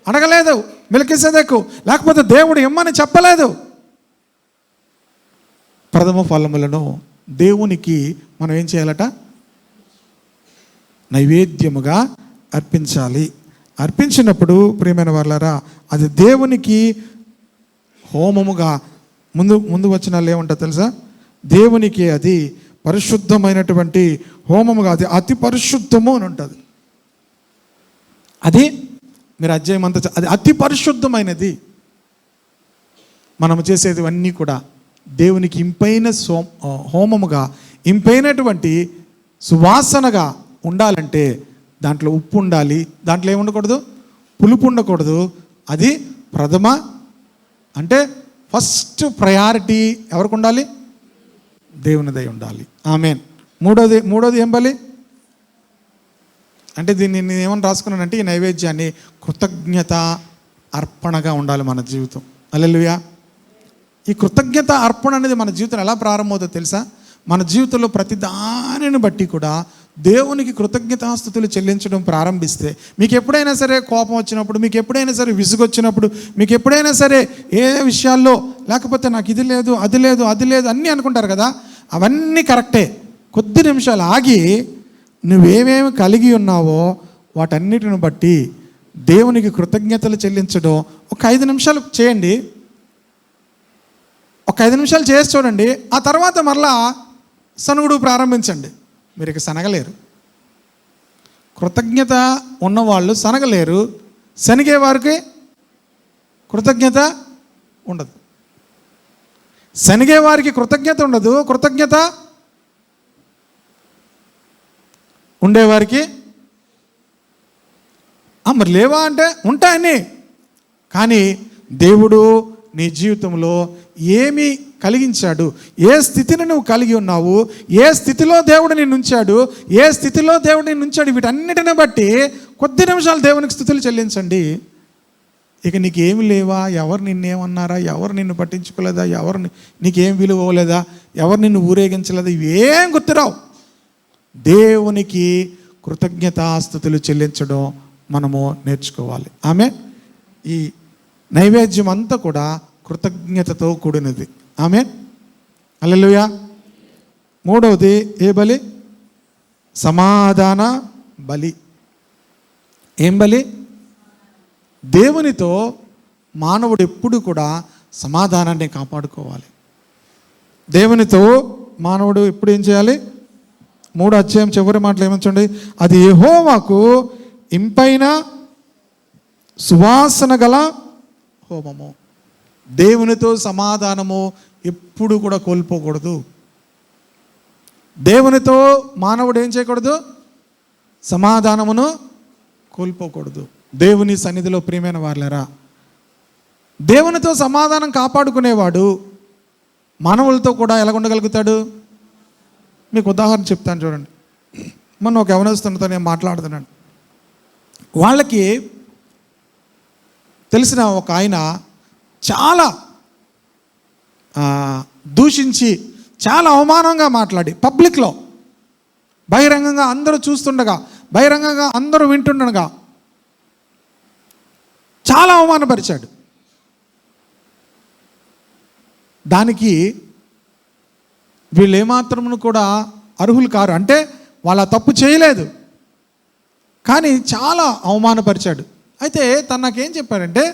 అడగలేదు మెల్కీసెదెకు, లేకపోతే దేవుడు ఇమ్మని చెప్పలేదు. ప్రథమ ఫలములను దేవునికి మనం ఏం చేయాలట? నైవేద్యముగా అర్పించాలి. అర్పించినప్పుడు ప్రియమైన వారలారా, అది దేవునికి హోమముగా ముందు వచనాలు ఏమంటా తెలుసా? దేవునికి అది పరిశుద్ధమైనటువంటి హోమముగా, అది అతి పరిశుద్ధము అని ఉంటుంది. అది మీరు అధ్యాయం అంతా అది అతి పరిశుద్ధమైనది. మనము చేసేటివన్నీ కూడా దేవునికి ఇంపైన హోమముగా, ఇంపైనటువంటి సువాసనగా ఉండాలంటే దాంట్లో ఉప్పు ఉండాలి, దాంట్లో ఏముండకూడదు? పులుపు ఉండకూడదు. అది ప్రథమ అంటే ఫస్ట్ ప్రయారిటీ ఎవరికి ఉండాలి? దేవునిదై ఉండాలి. ఆమేన్. మూడోది ఏం బలి అంటే దీన్ని నేను ఏమని రాసుకున్నానంటే ఈ నైవేద్యాన్ని కృతజ్ఞత అర్పణగా ఉండాలి మన జీవితం. హల్లెలూయా. ఈ కృతజ్ఞత అర్పణ అనేది మన జీవితం ఎలా ప్రారంభమవుతుందో తెలుసా? మన జీవితంలో ప్రతి దానిని బట్టి కూడా దేవునికి కృతజ్ఞతాస్తుతులు చెల్లించడం ప్రారంభిస్తే, మీకు ఎప్పుడైనా సరే కోపం వచ్చినప్పుడు, మీకు ఎప్పుడైనా సరే విసుగు వచ్చినప్పుడు, మీకు ఎప్పుడైనా సరే ఏ విషయాల్లో లేకపోతే నాకు ఇది లేదు అది లేదు అది లేదు అన్నీ అనుకుంటారు కదా, అవన్నీ కరెక్టే. కొద్ది నిమిషాలు ఆగి నువ్వేమేమి కలిగి ఉన్నావో వాటన్నిటిని బట్టి దేవునికి కృతజ్ఞతలు చెల్లించడం ఒక 5 నిమిషాలు చేయండి. ఒక 5 నిమిషాలు చేసి చూడండి. ఆ తర్వాత మరలా సనుగుడు ప్రారంభించండి. మీరు ఇక సనగలేరు. కృతజ్ఞత ఉన్నవాళ్ళు సనగలేరు. శనిగే వారికి కృతజ్ఞత ఉండదు. శనిగే వారికి కృతజ్ఞత ఉండదు. కృతజ్ఞత ఉండేవారికి మరి లేవా అంటే ఉంటాయని. కానీ దేవుడు నీ జీవితంలో ఏమి కలిగించాడు, ఏ స్థితిని నువ్వు కలిగి ఉన్నావు, ఏ స్థితిలో దేవుడు నిన్ను ఉంచాడు, ఏ స్థితిలో దేవుడు నిన్ను ఉంచాడు, వీటన్నిటిని బట్టి కొద్ది నిమిషాలు దేవునికి స్తుతులు చెల్లించండి. ఇక నీకేమి లేవా, ఎవరు నిన్నేమన్నారా, ఎవరు నిన్ను పట్టించుకోలేదా, ఎవరు నీకేం విలువ ఇవ్వలేదా, ఎవరు నిన్ను ఊరేగించలేదా, ఇవేం గుర్తురావు. దేవునికి కృతజ్ఞతాస్తుతులు చెల్లించడం మనము నేర్చుకోవాలి. ఆమె ఈ నైవేద్యం అంతా కూడా కృతజ్ఞతతో కూడినది. ఆమె హల్లెలూయా. మూడవది ఏ బలి? సమాధాన బలి. ఏం బలి? దేవునితో మానవుడు ఎప్పుడు కూడా సమాధానాన్ని కాపాడుకోవాలి. దేవునితో మానవుడు ఎప్పుడు ఏం చేయాలి? 3వ అధ్యాయం చివరి మాటలు ఏమంచండి? అది యెహోవాకు ఇంపైన సువాసన గల హోమము. దేవునితో సమాధానము ఎప్పుడు కూడా కోల్పోకూడదు. దేవునితో మానవుడు ఏం చేయకూడదు? సమాధానమును కోల్పోకూడదు. దేవుని సన్నిధిలో ప్రియమైన వారులారా, దేవునితో సమాధానం కాపాడుకునేవాడు మానవులతో కూడా ఎలా ఉండగలుగుతాడు? మీకు ఉదాహరణ చెప్తాను చూడండి. మొన్న ఒక యవనస్తునితో నేను మాట్లాడుతున్నాను. వాళ్ళకి తెలిసిన ఒక ఆయన చాలా దూషించి చాలా అవమానంగా మాట్లాడి పబ్లిక్లో బహిరంగంగా అందరూ చూస్తుండగా, బహిరంగంగా అందరూ వింటుండగా చాలా అవమానపరిచాడు. దానికి వీళ్ళు ఏమాత్రమును కూడా అర్హులు కారు. అంటే వాళ్ళ తప్పు చేయలేదు, కానీ చాలా అవమానపరిచాడు. అయితే తను నాకేం చెప్పాడంటే,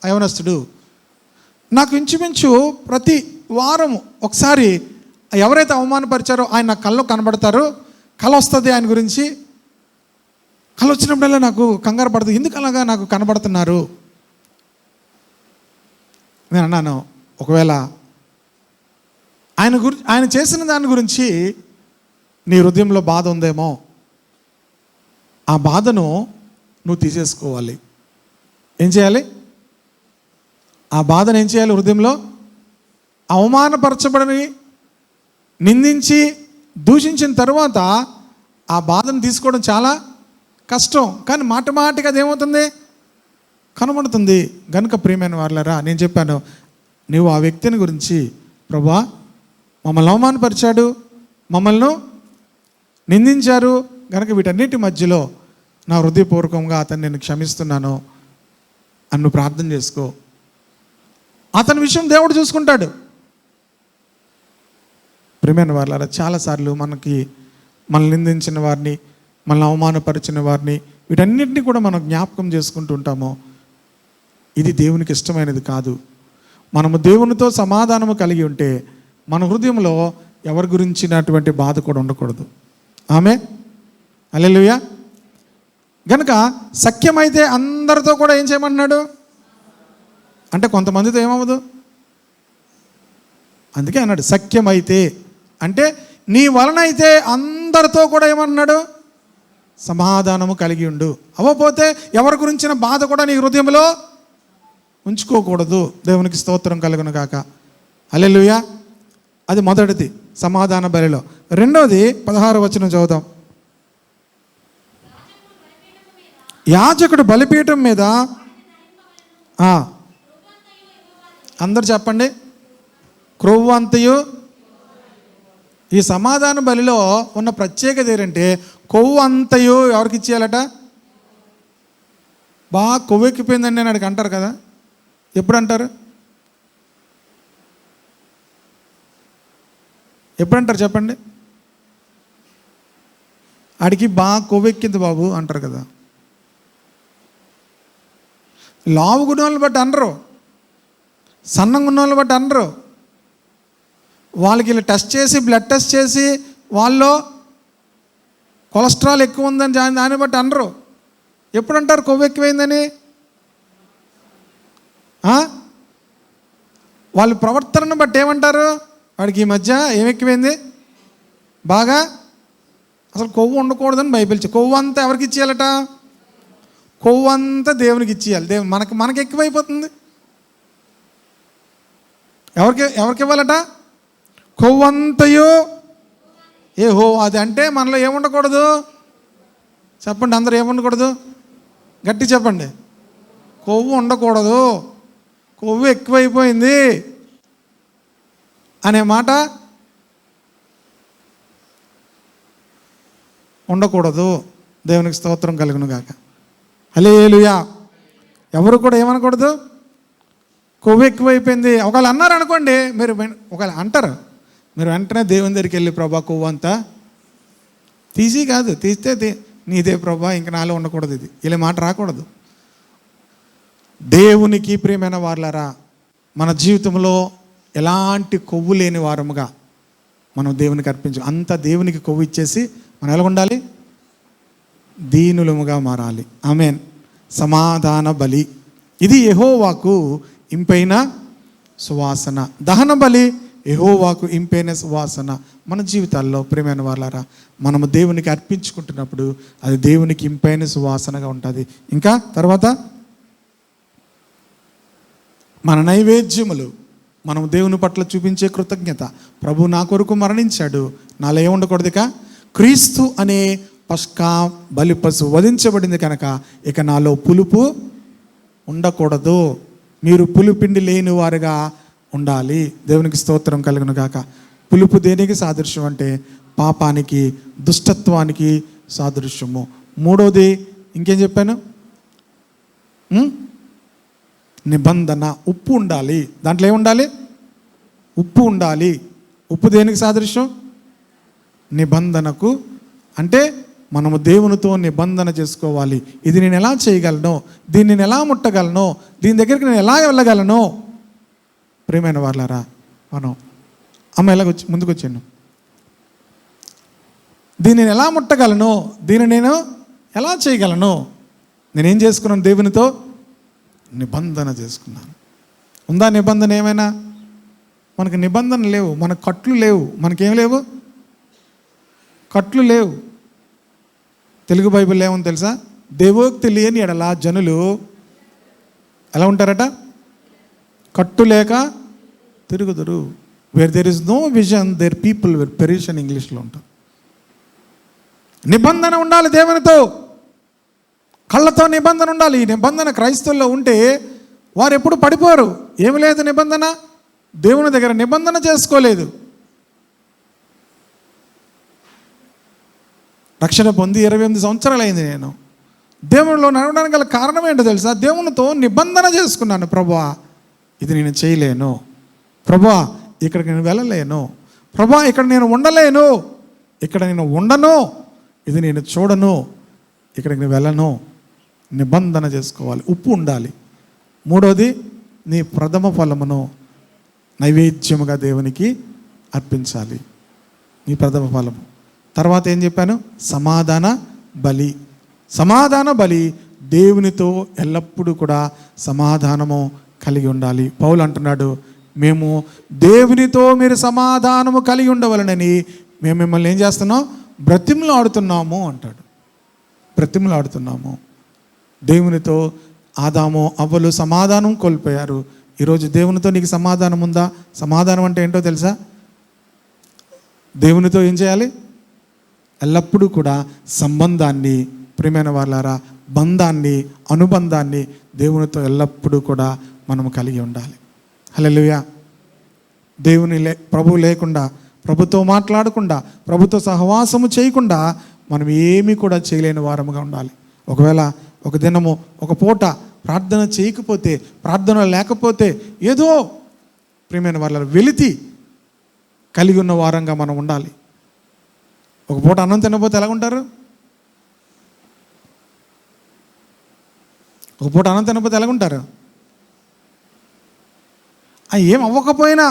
యవనస్తుడు, నాకు ఇంచుమించు ప్రతి వారం ఒకసారి ఎవరైతే అవమానపరిచారో ఆయన నా కళ్ళు కనబడతారు, కళ వస్తుంది ఆయన గురించి. కళ వచ్చినప్పుడల్లా నాకు కంగారు పడుతుంది, ఎందుకు అలాగా నాకు కనబడుతున్నారు. నేను అన్నాను, ఒకవేళ ఆయన చేసిన దాని గురించి నీ హృదయంలో బాధ ఉందేమో, ఆ బాధను నువ్వు తీసేసుకోవాలి. ఏం చేయాలి? ఆ బాధను ఏం చేయాలి? హృదయంలో అవమానపరచబడని, నిందించి దూషించిన తర్వాత ఆ బాధను తీసుకోవడం చాలా కష్టం. కానీ మాటిమాటికి అదేమవుతుంది? కనబడుతుంది. గనుక ప్రియమైన వారులారా, నేను చెప్పాను, నువ్వు ఆ వ్యక్తిని గురించి, ప్రభువా మమ్మల్ని అవమానపరిచాడు, మమ్మల్ని నిందించారు, కనుక వీటన్నిటి మధ్యలో నా హృదయపూర్వకంగా అతన్ని నేను క్షమిస్తున్నాను అని నువ్వు ప్రార్థన చేసుకో. అతని విషయం దేవుడు చూసుకుంటాడు. ప్రియమైన వారులారా, చాలాసార్లు మనల్ని నిందించిన వారిని, మనల్ని అవమానపరిచిన వారిని, వీటన్నిటిని కూడా మనం జ్ఞాపకం చేసుకుంటూ ఉంటాము. ఇది దేవునికి ఇష్టమైనది కాదు. మనము దేవునితో సమాధానము కలిగి ఉంటే మన హృదయంలో ఎవరి గురించినటువంటి బాధ కూడా ఉండకూడదు. ఆమె హల్లెలూయా. గనుక సఖ్యమైతే అందరితో కూడా ఏం చేయమంటున్నాడు అంటే, కొంతమందితో ఏమవ్వదు. అందుకే అన్నాడు సఖ్యమైతే, అంటే నీ వలనైతే అందరితో కూడా ఏమన్నాడు? సమాధానము కలిగి ఉండు. అవ్వపోతే ఎవరి గురించిన బాధ కూడా నీ హృదయంలో ఉంచుకోకూడదు. దేవునికి స్తోత్రం కలుగును గాక. హల్లెలూయా. అది మొదటిది, సమాధాన బలిలో. రెండవది 16వ వచనం చదువుదాం. యాజకుడు బలిపీఠం మీద, అందరు చెప్పండి, క్రొవ్వు అంతయు. ఈ సమాధాన బలిలో ఉన్న ప్రత్యేకత ఏంటంటే, కొవ్వు అంతయు ఎవరికి ఇచ్చేయాలట? బాగా కొవ్వెక్కిపోయిందండి అని అడిగి అంటారు కదా. ఎప్పుడు అంటారు? ఎప్పుడంటారు చెప్పండి? ఆడికి బాగా కొవ్వెక్కింది బాబు అంటారు కదా. లావు గున్న వాళ్ళని బట్టి అనరు, సన్నంగా ఉన్న వాళ్ళని బట్టి అనరు. వాళ్ళకి ఇలా టెస్ట్ చేసి, బ్లడ్ టెస్ట్ చేసి వాళ్ళు కొలెస్ట్రాల్ ఎక్కువ ఉందని దాన్ని బట్టి అనరు. ఎప్పుడు అంటారు కొవ్వు ఎక్కువైందని? వాళ్ళ ప్రవర్తనను బట్టి ఏమంటారు? వాడికి ఈ మధ్య ఏమెక్కిపోయింది బాగా, అసలు కొవ్వు ఉండకూడదని బైబిల్. కొవ్వు అంతా ఎవరికి ఇచ్చేయాలట? కొవ్వు అంతా దేవునికి ఇచ్చేయాలి. మనకి ఎక్కువైపోతుంది. ఎవరికి ఇవ్వాలట? కొవ్వంతయు ఏహో. అది అంటే మనలో ఏముండకూడదు చెప్పండి, అందరూ ఏముండకూడదు? గట్టి చెప్పండి. కొవ్వు ఉండకూడదు, కొవ్వు ఎక్కువైపోయింది అనే మాట ఉండకూడదు. దేవునికి స్తోత్రం కలుగును గాక. హల్లెలూయా. ఎవరు కూడా ఏమనకూడదు, కొవ్వు ఎక్కువైపోయింది. ఒకవేళ అన్నారు అనుకోండి, మీరు ఒకవేళ అంటారు, మీరు వెంటనే దేవుని దగ్గరికి వెళ్ళి, ప్రభా కొవ్వు అంతా తీసి కాదు, తీస్తే నీదే ప్రభా, ఇంక నాలో ఉండకూడదు, ఇది ఇలా మాట రాకూడదు. దేవునికి ప్రియమైన వారులారా, మన జీవితంలో ఎలాంటి కొవ్వు లేని వారముగా మనం దేవునికి అర్పించు. అంత దేవునికి కొవ్వు ఇచ్చేసి మనం ఎలా ఉండాలి? దీనులముగా మారాలి. ఆమేన్. సమాధాన బలి ఇది యెహోవాకు ఇంపైన సువాసన. దహన బలి యెహోవాకు ఇంపైన సువాసన మన జీవితాల్లో ప్రియమైన వాళ్ళారా మనము దేవునికి అర్పించుకుంటున్నప్పుడు అది దేవునికి ఇంపైన సువాసనగా ఉంటుంది. ఇంకా తర్వాత మన నైవేద్యములు, మనం దేవుని పట్ల చూపించే కృతజ్ఞత. ప్రభు నా కొరకు మరణించాడు, నాలో ఏముండకూడదుక క్రీస్తు అనే పస్కా బలి పశువు వధించబడింది కనుక ఇక నాలో పులుపు ఉండకూడదు. మీరు పులుపిండి లేని వారుగా ఉండాలి. దేవునికి స్తోత్రం కలుగును గాక. పులుపు దేనికి సాదృశ్యం అంటే పాపానికి, దుష్టత్వానికి సాదృశ్యము. మూడోది ఇంకేం చెప్పాను? నిబంధన. ఉప్పు ఉండాలి. దాంట్లో ఏముండాలి? ఉప్పు ఉండాలి. ఉప్పు దేనికి సాదృశ్యం? నిబంధనకు. అంటే మనము దేవునితో నిబంధన చేసుకోవాలి. ఇది నేను ఎలా చేయగలను, దీన్ని నేను ఎలా ముట్టగలను, దీని దగ్గరికి నేను ఎలా వెళ్ళగలను? ప్రియమైన వాళ్ళారా, మనం అమ్మ ఎలాగొచ్చి ముందుకు వచ్చాను, దీన్ని నేను ఎలా ముట్టగలను, దీన్ని నేను ఎలా చేయగలను? నేనేం చేసుకున్నాను? దేవునితో నిబంధన చేసుకున్నాను. ఉందా నిబంధన ఏమైనా? మనకు నిబంధన లేవు, మనకు కట్లు లేవు. మనకేం లేవు? కట్లు లేవు. తెలుగు బైబిల్ ఏమని తెలుసా? దేవోక్తి లేని ఎడల జనులు ఎలా ఉంటారట? కట్టు లేక తిరుగుదురు. Where there is no vision their people will perish అని ఇంగ్లీష్లో ఉంటారు. నిబంధన ఉండాలి దేవునితో, కళ్ళతో నిబంధన ఉండాలి. ఈ నిబంధన క్రైస్తవుల్లో ఉంటే వారు ఎప్పుడు పడిపోరు. ఏమి లేదు నిబంధన, దేవుని దగ్గర నిబంధన చేసుకోలేదు. రక్షణ పొంది 28 సంవత్సరాలు అయింది. నేను దేవునిలో నడవడానికి గల కారణం ఏంటో తెలుసా? దేవునితో నిబంధన చేసుకున్నాను. ప్రభువా ఇది నేను చేయలేను, ప్రభువా ఇక్కడికి నేను వెళ్ళలేను, ప్రభువా ఇక్కడ నేను ఉండలేను, ఇక్కడ నేను ఉండను, ఇది నేను చూడను, ఇక్కడికి నేను వెళ్ళను. నిబంధన చేసుకోవాలి. ఉప్పు ఉండాలి. మూడోది నీ ప్రథమ ఫలమును నైవేద్యముగా దేవునికి అర్పించాలి. నీ ప్రథమ ఫలము. తర్వాత ఏం చెప్పాను? సమాధాన బలి. సమాధాన బలి దేవునితో ఎల్లప్పుడూ కూడా సమాధానము కలిగి ఉండాలి. పౌలు అంటున్నాడు, మేము దేవునితో మీరు సమాధానము కలిగి ఉండవలనని మేము మిమ్మల్ని ఏం చేస్తున్నాం? బ్రతిమలాడుతున్నాము అంటాడు. బ్రతిమలాడుతున్నాము. దేవునితో ఆదాము అవ్వలు సమాధానం కోల్పోయారు. ఈరోజు దేవునితో నీకు సమాధానం ఉందా? సమాధానం అంటే ఏంటో తెలుసా? దేవునితో ఏం చేయాలి? ఎల్లప్పుడూ కూడా సంబంధాన్ని, ప్రియమైన వాళ్ళారా, బంధాన్ని, అనుబంధాన్ని దేవునితో ఎల్లప్పుడూ కూడా మనము కలిగి ఉండాలి. హల్లెలూయా. ప్రభువు లేకుండా, ప్రభుతో మాట్లాడకుండా, ప్రభుతో సహవాసము చేయకుండా మనం ఏమీ కూడా చేయలేని వారముగా ఉండాలి. ఒకవేళ ఒక దినము ఒక పూట ప్రార్థన చేయకపోతే, ప్రార్థన లేకపోతే ఏదో ప్రియమైన వాళ్ళ వెలితి కలిగి ఉన్న వారంగా మనం ఉండాలి. ఒక పూట అన్నం తినకపోతే ఎలా ఉంటారు? ఒక పూట అన్నం తినకపోతే ఎలా ఉంటారు? ఏం అవ్వకపోయినా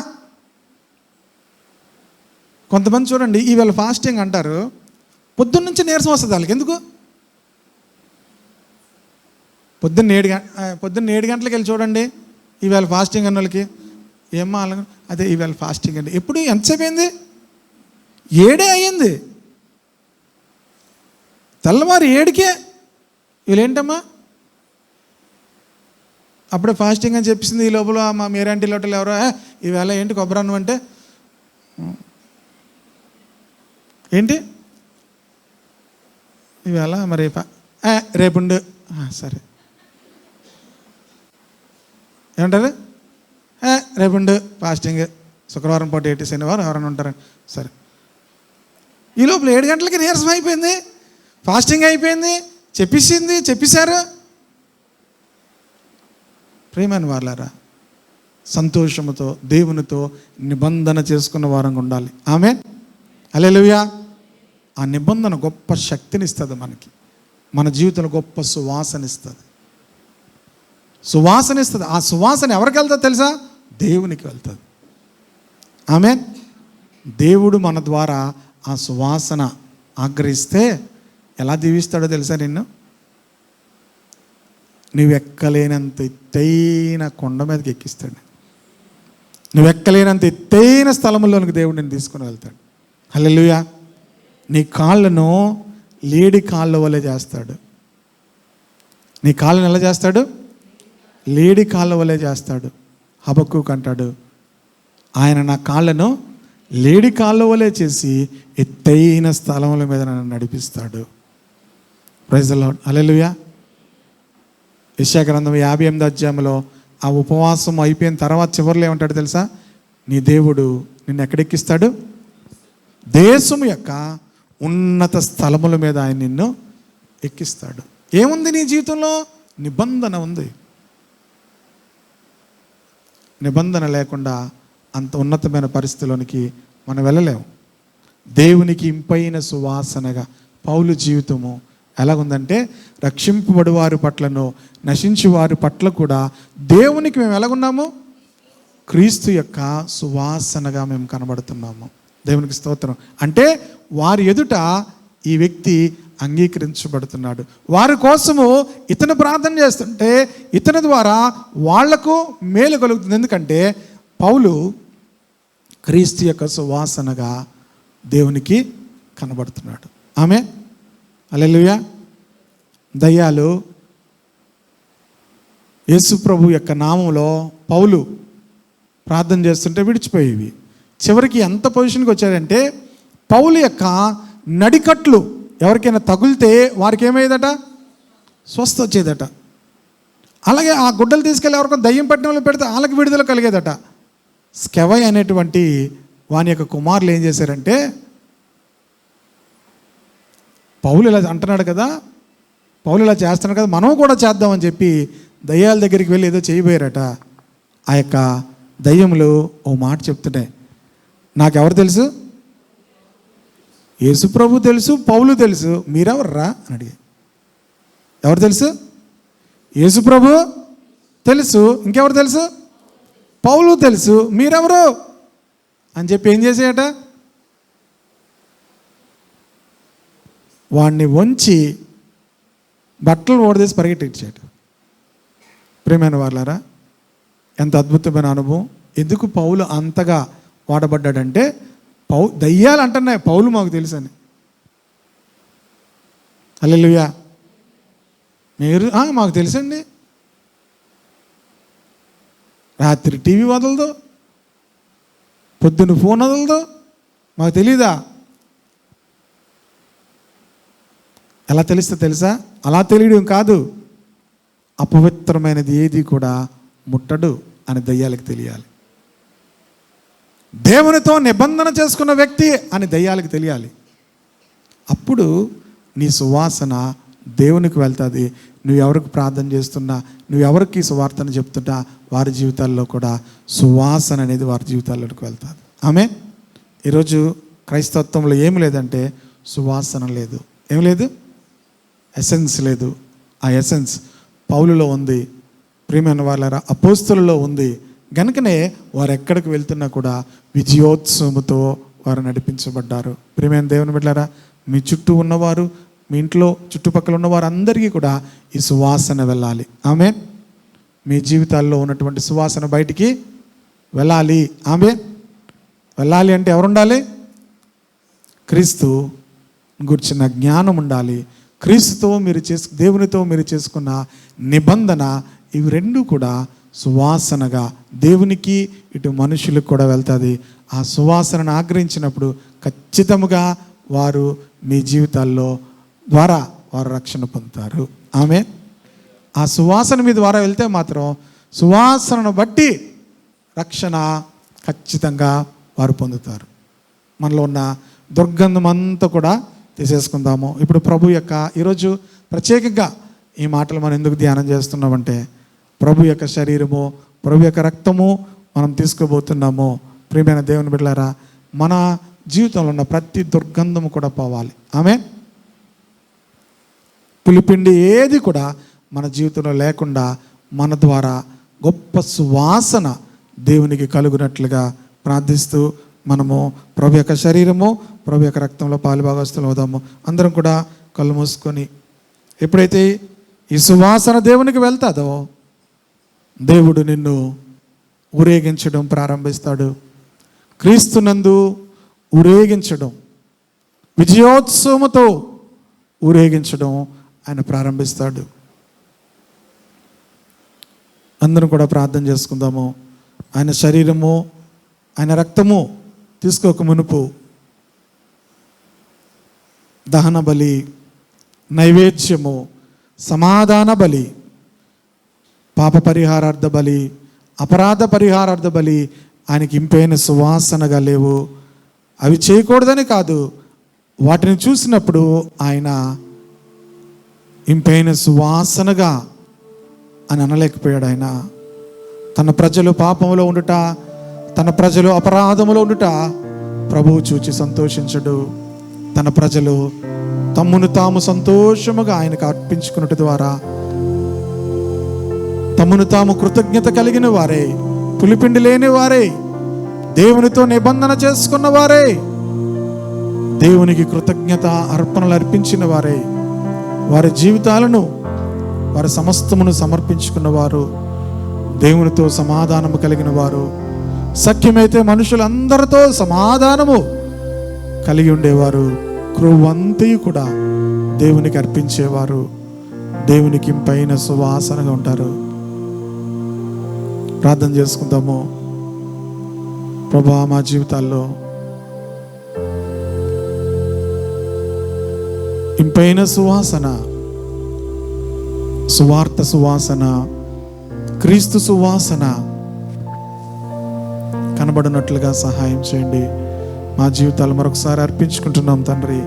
కొంతమంది చూడండి, ఈవేళ ఫాస్టింగ్ అంటారు, పొద్దున్న నుంచి నీరసం వస్తుంది వాళ్ళకి. ఎందుకు? పొద్దున్న 7 గంటలకు వెళ్ళి చూడండి, ఈవేళ ఫాస్టింగ్ అన్న వాళ్ళకి ఏమ్మా అదే ఈవేళ ఫాస్టింగ్ అండి. ఎప్పుడు ఎంతసేపు అయింది? 7 అయ్యింది. తెల్లవారు 7కే వీళ్ళేంటమ్మా అప్పుడే ఫాస్టింగ్ అని చెప్పేసింది. ఈ లోపల మా మీరాంటి లోటలు ఎవరో ఈవేళ ఏంటి కొబ్బరి అన్నం అంటే ఏంటి ఈవేళ మరి రేపుండు సరే ఏమంటారు? రేపుండు ఫాస్టింగ్, శుక్రవారం పూట ఏంటి, శనివారం ఎవరైనా ఉంటారు సరే. ఈ లోపల 7 గంటలకి నీరసం అయిపోయింది, ఫాస్టింగ్ అయిపోయింది, చెప్పేశారు. ప్రియమైన వాళ్ళారా, సంతోషముతో దేవునితో నిబంధన చేసుకున్న వారంగా ఉండాలి. ఆమేన్. హల్లెలూయా. ఆ నిబంధన గొప్ప శక్తినిస్తుంది మనకి, మన జీవితంలో గొప్ప సువాసనిస్తుంది. ఆ సువాసన ఎవరికి వెళ్తుంది తెలుసా? దేవునికి వెళ్తుంది. ఆమేన్. దేవుడు మన ద్వారా ఆ సువాసన ఆగ్రహిస్తే ఎలా దీవిస్తాడో తెలుసా? నువ్వు ఎక్కలేనంత ఎత్తైన కొండ మీదకి ఎక్కిస్తాడు. నువ్వు ఎక్కలేనంత ఎత్తైన స్థలంలోనికి దేవుడు నేను తీసుకుని వెళ్తాడు. హల్లెలూయా. నీ కాళ్ళను లేడి కాళ్ళ వలె చేస్తాడు. నీ కాళ్ళను ఎలా చేస్తాడు? లేడి కాళ్ళ వలె చేస్తాడు. హబక్కూకు అంటాడు, ఆయన నా కాళ్ళను లేడి కాళ్ళ వలె చేసి ఎత్తైన స్థలముల మీద నన్ను నడిపిస్తాడు. Praise the Lord. హల్లెలూయా. యెషయా గ్రంథం 58వ అధ్యాయంలో ఆ ఉపవాసం అయిపోయిన తర్వాత చివరిలో ఏమంటాడు తెలుసా? నీ దేవుడు నిన్ను ఎక్కడెక్కిస్తాడు? దేశం యొక్క ఉన్నత స్థలముల మీద ఆయన నిన్ను ఎక్కిస్తాడు. ఏముంది నీ జీవితంలో? నిబంధన ఉంది. నిబంధన లేకుండా అంత ఉన్నతమైన పరిస్థితిలోనికి మనం వెళ్ళలేము. దేవునికి ఇంపైన సువాసనగా పౌలు జీవితము ఎలాగుందంటే, రక్షింపబడి వారి పట్లను నశించు వారి పట్ల కూడా దేవునికి మేము ఎలాగున్నాము? క్రీస్తు యొక్క సువాసనగా మేము కనబడుతున్నాము. దేవునికి స్తోత్రం. అంటే వారి ఎదుట ఈ వ్యక్తి అంగీకరించబడుతున్నాడు. వారి కోసము ఇతను ప్రార్థన చేస్తుంటే ఇతని ద్వారా వాళ్లకు మేలు కలుగుతుంది. ఎందుకంటే పౌలు క్రీస్తు యొక్క సువాసనగా దేవునికి కనబడుతున్నాడు. ఆమె హల్లెలూయా. దయ్యాలు యేసు ప్రభు యొక్క నామంలో పౌలు ప్రార్థన చేస్తుంటే విడిచిపోయేవి. చివరికి ఎంత పొజిషన్కి వచ్చాడంటే, పౌలు యొక్క నడికట్లు ఎవరికైనా తగిలితే వారికి ఏమయ్యేదట? స్వస్థ వచ్చేదట. అలాగే ఆ గుడ్డలు తీసుకెళ్ళి ఎవరికో దయ్యం పట్టిన వాళ్ళు పెడితే వాళ్ళకి విడుదల కలిగేదట. స్కెవై అనేటువంటి వాని యొక్క కుమారులు ఏం చేశారంటే, పౌలు ఇలా అంటున్నాడు కదా, పౌలు ఇలా చేస్తున్నాడు కదా, మనం కూడా చేద్దామని చెప్పి దయ్యాల దగ్గరికి వెళ్ళి ఏదో చేయబోయారట. ఆ యొక్క దయ్యములు ఓ మాట చెప్తున్నాయి, నాకెవరు తెలుసు? యేసు ప్రభు తెలుసు, పౌలు తెలుసు, మీరెవర్రా అని అడిగా. ఎవరు తెలుసు? యేసు ప్రభు తెలుసు, ఇంకెవరు తెలుసు? పౌలు తెలుసు, మీరెవరు అని చెప్పి ఏం చేసాయట? వాడిని వంచి బట్టలు ఓడదీసి పరిగెట్టించాడు. ప్రియమైన వాళ్ళారా, ఎంత అద్భుతమైన అనుభవం. ఎందుకు పౌలు అంతగా వాడబడ్డాడంటే, దయ్యాలు అంటున్నాయి పౌలు మాకు తెలుసని. హల్లెలూయా. మీరు మాకు తెలుసండి. రాత్రి టీవీ వదలదు, పొద్దున్న ఫోన్ వదలదు, మాకు తెలీదా? ఎలా తెలుస్తా తెలుసా? అలా తెలియడం కాదు, అపవిత్రమైనది ఏది కూడా ముట్టడు అని దయ్యాలకు తెలియాలి. దేవునితో నిబంధన చేసుకున్న వ్యక్తి అని దయ్యాలకు తెలియాలి. అప్పుడు నీ సువాసన దేవునికి వెళ్తుంది. నువ్వు ఎవరికి ప్రార్థన చేస్తున్నా, నువ్వు ఎవరికి సువార్తను చెప్తున్నా, వారి జీవితాల్లో కూడా సువాసన అనేది వారి జీవితాల్లోకి వెళ్తుంది. ఆమె ఈరోజు క్రైస్తవత్వంలో ఏమి లేదంటే సువాసన లేదు. ఏం లేదు? ఎసెన్స్ లేదు. ఆ ఎసెన్స్ పౌలులో ఉంది, ప్రియమైన వాళ్ళ అపోస్తులలో ఉంది. గనుకనే వారు ఎక్కడికి వెళ్తున్నా కూడా విజయోత్సవముతో వారు నడిపించబడ్డారు. ప్రియమైన దేవుని బిడ్డలారా, మీ చుట్టూ ఉన్నవారు, మీ ఇంట్లో చుట్టుపక్కల ఉన్నవారు అందరికీ కూడా ఈ సువాసన వెళ్ళాలి. ఆమె మీ జీవితాల్లో ఉన్నటువంటి సువాసన బయటికి వెళ్ళాలి. ఆమె వెళ్ళాలి అంటే ఎవరు ఉండాలి? క్రీస్తు గురించిన జ్ఞానం ఉండాలి. క్రీస్తుతో మీరు దేవునితో మీరు చేసుకున్న నిబంధన, ఇవి రెండు కూడా సువాసనగా దేవునికి ఇటు మనుషులకు కూడా వెళ్తుంది. ఆ సువాసనను ఆగ్రహించినప్పుడు ఖచ్చితంగా వారు మీ జీవితాల్లో ద్వారా వారు రక్షణ పొందుతారు. ఆమె ఆ సువాసన మీ ద్వారా వెళ్తే మాత్రం సువాసనను బట్టి రక్షణ ఖచ్చితంగా వారు పొందుతారు. మనలో ఉన్న దుర్గంధం అంతా కూడా తీసేసుకుందాము. ఇప్పుడు ప్రభు యొక్క ఈరోజు ప్రత్యేకంగా ఈ మాటలు మనం ఎందుకు ధ్యానం చేస్తున్నామంటే, ప్రభు యొక్క శరీరము, ప్రభు యొక్క రక్తము మనం తీసుకోబోతున్నాము. ప్రియమైన దేవుని బిడ్డలారా, మన జీవితంలో ఉన్న ప్రతి దుర్గంధము కూడా పోవాలి. ఆమె పులిపిండి ఏది కూడా మన జీవితంలో లేకుండా మన ద్వారా గొప్ప సువాసన దేవునికి కలుగునట్లుగా ప్రార్థిస్తూ మనము ప్రభు యొక్క శరీరము, ప్రభు యొక్క రక్తంలో పాలుభాగస్తులు అవుదాము. అందరం కూడా కళ్ళు మూసుకొని, ఎప్పుడైతే ఈ సువాసన దేవునికి వెళ్తాదో దేవుడు నిన్ను ఊరేగించడం ప్రారంభిస్తాడు. క్రీస్తునందు ఊరేగించడం, విజయోత్సవముతో ఊరేగించడం ఆయన ప్రారంభిస్తాడు. అందరం కూడా ప్రార్థన చేసుకుందాము. ఆయన శరీరము, ఆయన రక్తము తీసుకోక మునుపు దహన బలి, నైవేద్యము, సమాధాన బలి, పాప పరిహారార్థ బలి, అపరాధ పరిహారార్థ బలి ఆయనకి ఇంపైన సువాసనగా లేవు. అవి చేయకూడదని కాదు, వాటిని చూసినప్పుడు ఆయన ఇంపైన సువాసనగా అని అనలేకపోయాడు. ఆయన తన ప్రజలు పాపములో ఉండుట, తన ప్రజలు అపరాధములో ఉండుట ప్రభువు చూచి సంతోషించడు. తన ప్రజలు తమ్మును తాము సంతోషముగా ఆయనకు అర్పించుకున్నట్టు ద్వారా తమ్మును తాము కృతజ్ఞత కలిగిన వారే, పులిపిండి లేని వారే, దేవునితో నిబంధన చేసుకున్న వారే, దేవునికి కృతజ్ఞత అర్పణలు అర్పించిన వారే, వారి జీవితాలను, వారి సమస్తమును సమర్పించుకున్న వారు, దేవునితో సమాధానము కలిగిన వారు, సఖ్యమైతే మనుషులందరితో సమాధానము కలిగి ఉండేవారు, క్రొవ్వంతయు కూడా దేవునికి అర్పించేవారు, దేవునికి పైన సువాసనగా ఉంటారు. ప్రార్థన చేసుకుందాము. ప్రభువా, మా జీవితాల్లో ఇంపైన సువాసన, సువార్త సువాసన, క్రీస్తు సువాసన కనబడినట్లుగా సహాయం చేయండి. మా జీవితాలు మరొకసారి అర్పించుకుంటున్నాం తండ్రి.